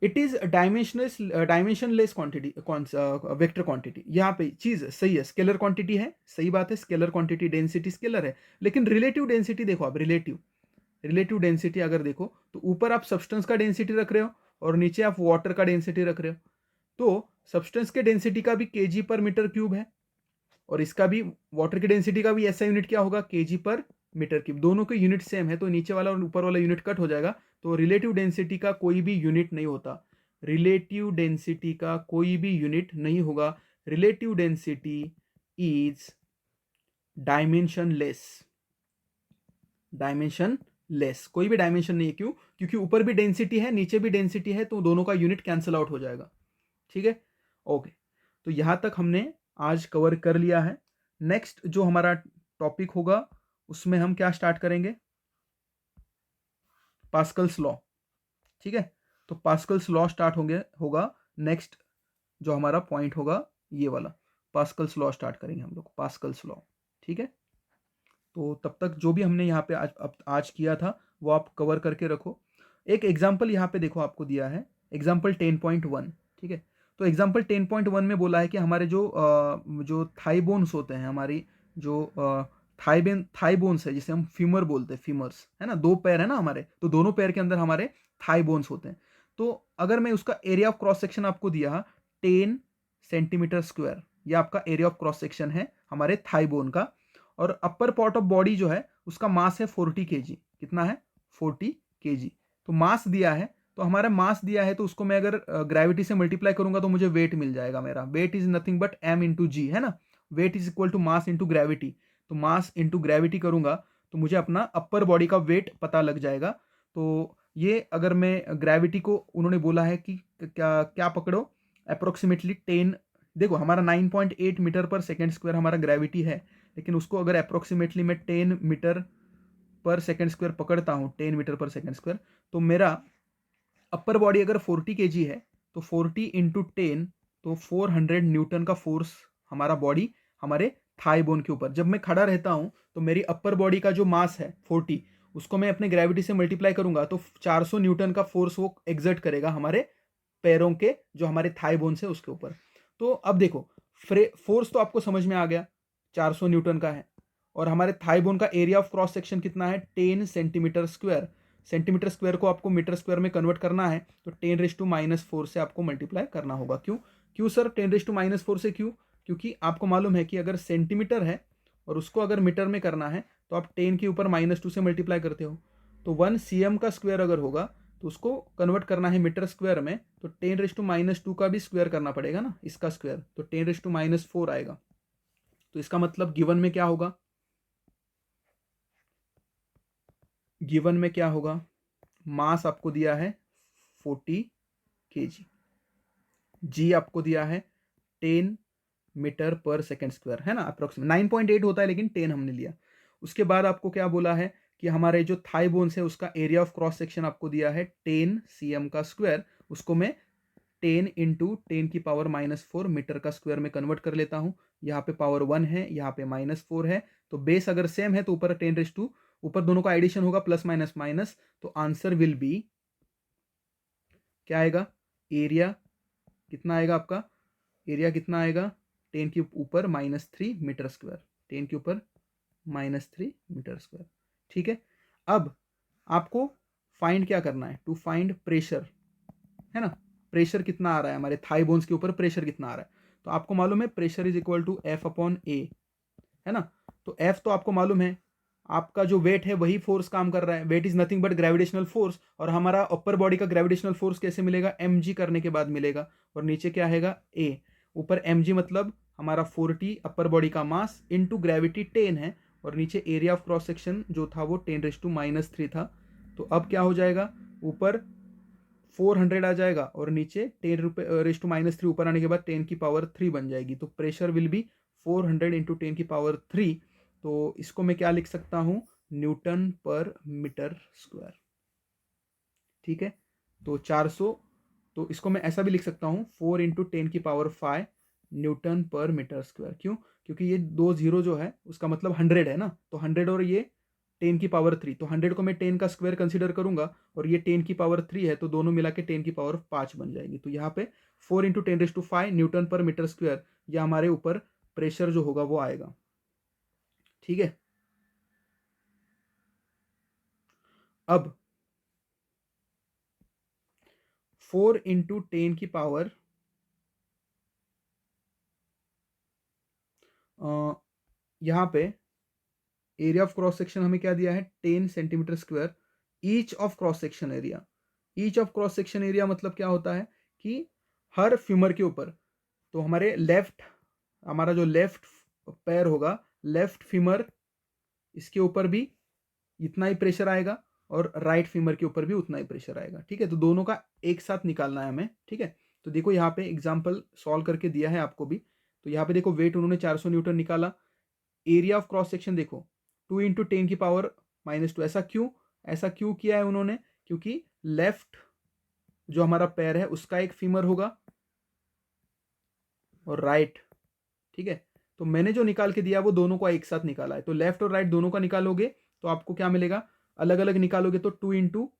It is dimensionless quantity, vector quantity. यहाँ पे चीज सही है, स्केलर क्वांटिटी है, सही बात है, स्केलर क्वांटिटी डेंसिटी स्केलर है, लेकिन रिलेटिव डेंसिटी देखो आप, रिलेटिव डेंसिटी अगर देखो तो ऊपर आप सब्सटेंस का डेंसिटी रख रहे हो और नीचे आप वाटर का डेंसिटी रख रहे हो। तो सब्सटेंस के डेंसिटी का भी केजी पर मीटर क्यूब है और इसका भी, वाटर की डेंसिटी का भी ऐसा यूनिट क्या होगा, केजी पर मीटर क्यूब। दोनों के यूनिट सेम है तो नीचे वाला और ऊपर वाला यूनिट कट हो जाएगा, तो रिलेटिव डेंसिटी का कोई भी यूनिट नहीं होता, रिलेटिव डेंसिटी का कोई भी यूनिट नहीं होगा। Relative density is dimensionless, dimensionless, कोई भी डायमेंशन नहीं है, क्यों, क्योंकि ऊपर भी डेंसिटी है नीचे भी डेंसिटी है, तो दोनों का यूनिट कैंसिल आउट हो जाएगा, ठीक है। ओके, तो यहां तक हमने आज कवर कर लिया है। नेक्स्ट जो हमारा टॉपिक होगा उसमें हम क्या स्टार्ट करेंगे, पास्कल्स लॉ, ठीक है। तो पास्कल्स लॉ स्टार्ट होगा नेक्स्ट, जो हमारा पॉइंट होगा ये वाला। पास्कल्स लॉ स्टार्ट करेंगे हम लोग, पास्कल्स लॉ। ठीक है, तो तब तक जो भी हमने यहाँ पे आज किया था वो आप कवर करके रखो। एक एग्जाम्पल यहाँ पे देखो आपको दिया है, एग्जाम्पल 10.1। ठीक है, तो एग्जाम्पल 10.1 में बोला है कि हमारे जो थाई बोन्स होते हैं, हमारी जो थाई बोन्स है, जिसे हम फीमर बोलते हैं, फीमर्स है ना, 2 पैर है ना हमारे, तो दोनों पैर के अंदर हमारे थाई बोन्स होते हैं। तो अगर मैं उसका एरिया ऑफ क्रॉस सेक्शन आपको दिया 10 सेंटीमीटर स्क्वायर, ये आपका एरिया ऑफ क्रॉस सेक्शन है हमारे थाई बोन का। और अपर पार्ट ऑफ बॉडी जो है उसका मास है 40 kg। कितना है? 40 kg। तो मास दिया है, तो हमारा मास दिया है, तो उसको मैं अगर ग्रेविटी से मल्टीप्लाई करूंगा तो मुझे वेट मिल जाएगा। मेरा weight is nothing but m into G, है ना। Weight is equal to mass into gravity. तो मास इंटू ग्रेविटी करूंगा तो मुझे अपना अपर बॉडी का वेट पता लग जाएगा। तो ये अगर मैं ग्रेविटी को, उन्होंने बोला है कि क्या क्या पकड़ो, अप्रोक्सीमेटली 10, देखो हमारा 9.8 मीटर पर सेकेंड स्क्वायर हमारा ग्रेविटी है, लेकिन उसको अगर अप्रोक्सीमेटली मैं 10 मीटर पर सेकेंड स्क्वायर पकड़ता हूँ, 10 मीटर पर सेकेंड स्क्वायर, तो मेरा अपर बॉडी अगर 40 kg है तो 40 इंटू 10, तो 400 न्यूटन का फोर्स हमारा बॉडी हमारे थाई बोन के ऊपर। जब मैं खड़ा रहता हूँ तो मेरी अपर बॉडी का जो मास है 40, उसको मैं अपने ग्रेविटी से मल्टीप्लाई करूंगा तो 400 न्यूटन का फोर्स वो एग्जर्ट करेगा हमारे पैरों के, जो हमारे थाई बोन्स है उसके ऊपर। तो अब देखो, फोर्स तो आपको समझ में आ गया, 400 न्यूटन का है। और हमारे थाई बोन का एरिया ऑफ क्रॉस सेक्शन कितना है? 10 सेंटीमीटर स्क्वायर। सेंटीमीटर स्क्वायर को आपको मीटर स्क्वायर में कन्वर्ट करना है, तो 10⁻⁻4 से आपको मल्टीप्लाई करना होगा। क्यों क्यों सर 10⁻⁻4 से क्यों? क्योंकि आपको मालूम है कि अगर सेंटीमीटर है और उसको अगर मीटर में करना है तो आप 10 के ऊपर -2 से मल्टीप्लाई करते हो। तो 1 cm का स्क्वायर अगर होगा तो उसको कन्वर्ट करना है मीटर स्क्वायर में, तो 10⁻⁻2 का भी स्क्वायर करना पड़ेगा ना, इसका स्क्वायर, तो 10⁻⁻4 आएगा। तो इसका मतलब गिवन में क्या होगा? गिवन में क्या होगा? मास आपको दिया है 40 kg, जी आपको दिया है 10 मीटर पर सेकेंड स्क्वायर, है ना, अप्रोक्सीमेट 9.8 होता है लेकिन 10 हमने लिया। उसके बाद आपको क्या बोला है कि हमारे जो थाई बोन्स है उसका एरिया ऑफ क्रॉस सेक्शन आपको दिया है 10 cm का स्क्वायर, उसको मैं 10 इंटू 10⁻⁻4 मीटर का स्क्वायर में कन्वर्ट कर लेता हूँ। यहाँ पे पावर 1 है, यहाँ पे -4 है, तो बेस अगर सेम है तो ऊपर 10⁻, ऊपर दोनों का एडिशन होगा, प्लस माइनस माइनस, तो आंसर विल बी क्या आएगा? एरिया कितना आएगा आपका? एरिया कितना आएगा? 10 के ऊपर -3 मीटर स्क्वायर, 10 के ऊपर -3 मीटर स्क्वायर। ठीक है, अब आपको फाइंड क्या करना है? टू फाइंड प्रेशर, है ना। प्रेशर कितना आ रहा है हमारे थाई बोन्स के ऊपर, प्रेशर कितना आ रहा है? तो आपको मालूम है pressure is equal to F upon A, है ना। तो F तो आपको मालूम है, आपका जो वेट है वही फोर्स काम कर रहा है, weight is nothing but gravitational force. और हमारा अपर बॉडी का ग्रेविटेशनल फोर्स कैसे मिलेगा? mg करने के बाद मिलेगा। और नीचे क्या आएगा? A। ऊपर mg मतलब हमारा 40 अपर बॉडी का मास इंटू ग्रेविटी 10 है, और नीचे एरिया ऑफ क्रॉस सेक्शन जो था वो 10⁻³ था। तो अब क्या हो जाएगा? ऊपर 400 आ जाएगा और नीचे 10⁻³ ऊपर आने के बाद 10⁻³ बन जाएगी। तो प्रेशर विल बी 400 इंटू 10⁻³। तो इसको मैं क्या लिख सकता हूं? न्यूटन पर मीटर स्क्वायर। ठीक है, तो 400, तो इसको मैं ऐसा भी लिख सकता हूं 4 इंटू 10⁵ न्यूटन पर मीटर स्क्वायर। क्यों? क्योंकि ये 2 जीरो जो है उसका मतलब 100 है ना, तो 100 और ये 10⁻3, तो 100 को मैं 10 का स्क्वायर कंसीडर करूंगा और ये 10⁻3 है, तो दोनों मिला के 10⁻5 बन जाएगी। तो यहाँ पे 4 इंटू 10⁵ न्यूटन पर मीटर स्क्वायर, या हमारे ऊपर प्रेशर जो होगा वो आएगा। ठीक है, अब 4 इंटू 10⁻, यहाँ पे एरिया ऑफ क्रॉस सेक्शन हमें क्या दिया है? 10 centimetre square. Each of cross section area, each of cross section area मतलब क्या होता है कि हर फ्यूमर के ऊपर, तो हमारे लेफ्ट, हमारा जो लेफ्ट पैर होगा, लेफ्ट फीमर, इसके ऊपर भी इतना ही प्रेशर आएगा और राइट फीमर के ऊपर भी उतना ही प्रेशर आएगा। ठीक है, तो दोनों का एक साथ निकालना है हमें। ठीक है, तो देखो यहाँ पे एग्जांपल सॉल्व करके दिया है आपको भी। तो यहाँ पे देखो वेट उन्होंने 400 न्यूटन निकाला, एरिया ऑफ क्रॉस सेक्शन देखो 2 इंटू 10⁻²। ऐसा क्यों किया है उन्होंने? क्योंकि लेफ्ट जो हमारा पैर है उसका एक फीमर होगा और राइट ठीक है। तो मैंने जो निकाल के दिया वो दोनों को एक साथ निकाला है, तो लेफ्ट और राइट दोनों का निकालोगे तो आपको क्या मिलेगा, अलग अलग निकालोगे तो 2 इंटू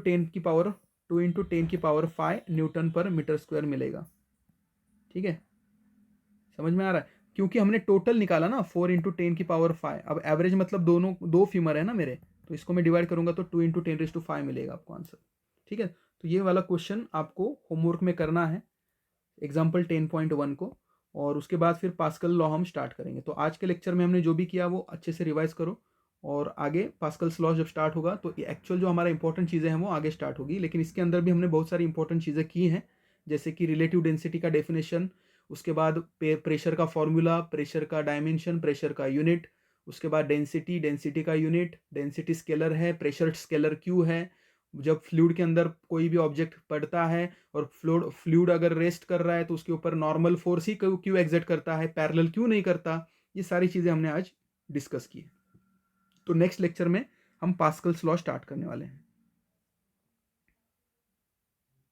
10 की पावर 5 न्यूटन पर मीटर स्क्वायर मिलेगा। ठीक है, समझ में आ रहा है, क्योंकि हमने टोटल निकाला ना 4 इंटू 10 की पावर 5। अब एवरेज मतलब दोनों दो फीमर है ना मेरे, तो इसको मैं डिवाइड करूंगा तो 2 इंटू 10⁵ मिलेगा आपको आंसर। ठीक है, तो ये वाला क्वेश्चन आपको होमवर्क में करना है, एग्जाम्पल 10.1 को, और उसके बाद फिर पास्कल लॉ हम स्टार्ट करेंगे। तो आज के लेक्चर में हमने जो भी किया वो अच्छे से रिवाइज करो, और आगे पास्कल्स लॉ जब स्टार्ट होगा तो एक्चुअल जो हमारा इंपॉर्टेंट चीज़ें हैं वो आगे स्टार्ट होगी, लेकिन इसके अंदर भी हमने बहुत सारी इंपॉर्टेंट चीज़ें की हैं, जैसे कि रिलेटिव डेंसिटी का डेफिनेशन, उसके बाद प्रेशर का फॉर्मूला, प्रेशर का डायमेंशन, प्रेशर का यूनिट, उसके बाद डेंसिटी, डेंसिटी का यूनिट, डेंसिटी स्केलर है, प्रेशर स्केलर क्यू है, जब फ्लूइड के अंदर कोई भी ऑब्जेक्ट पड़ता है और फ्लूइड अगर रेस्ट कर रहा है तो उसके ऊपर नॉर्मल फोर्स ही क्यों एग्जर्ट करता है, पैरेलल क्यों नहीं करता, ये सारी चीज़ें हमने आज डिस्कस की है। तो नेक्स्ट लेक्चर में हम पास्कल्स लॉ स्टार्ट करने वाले हैं।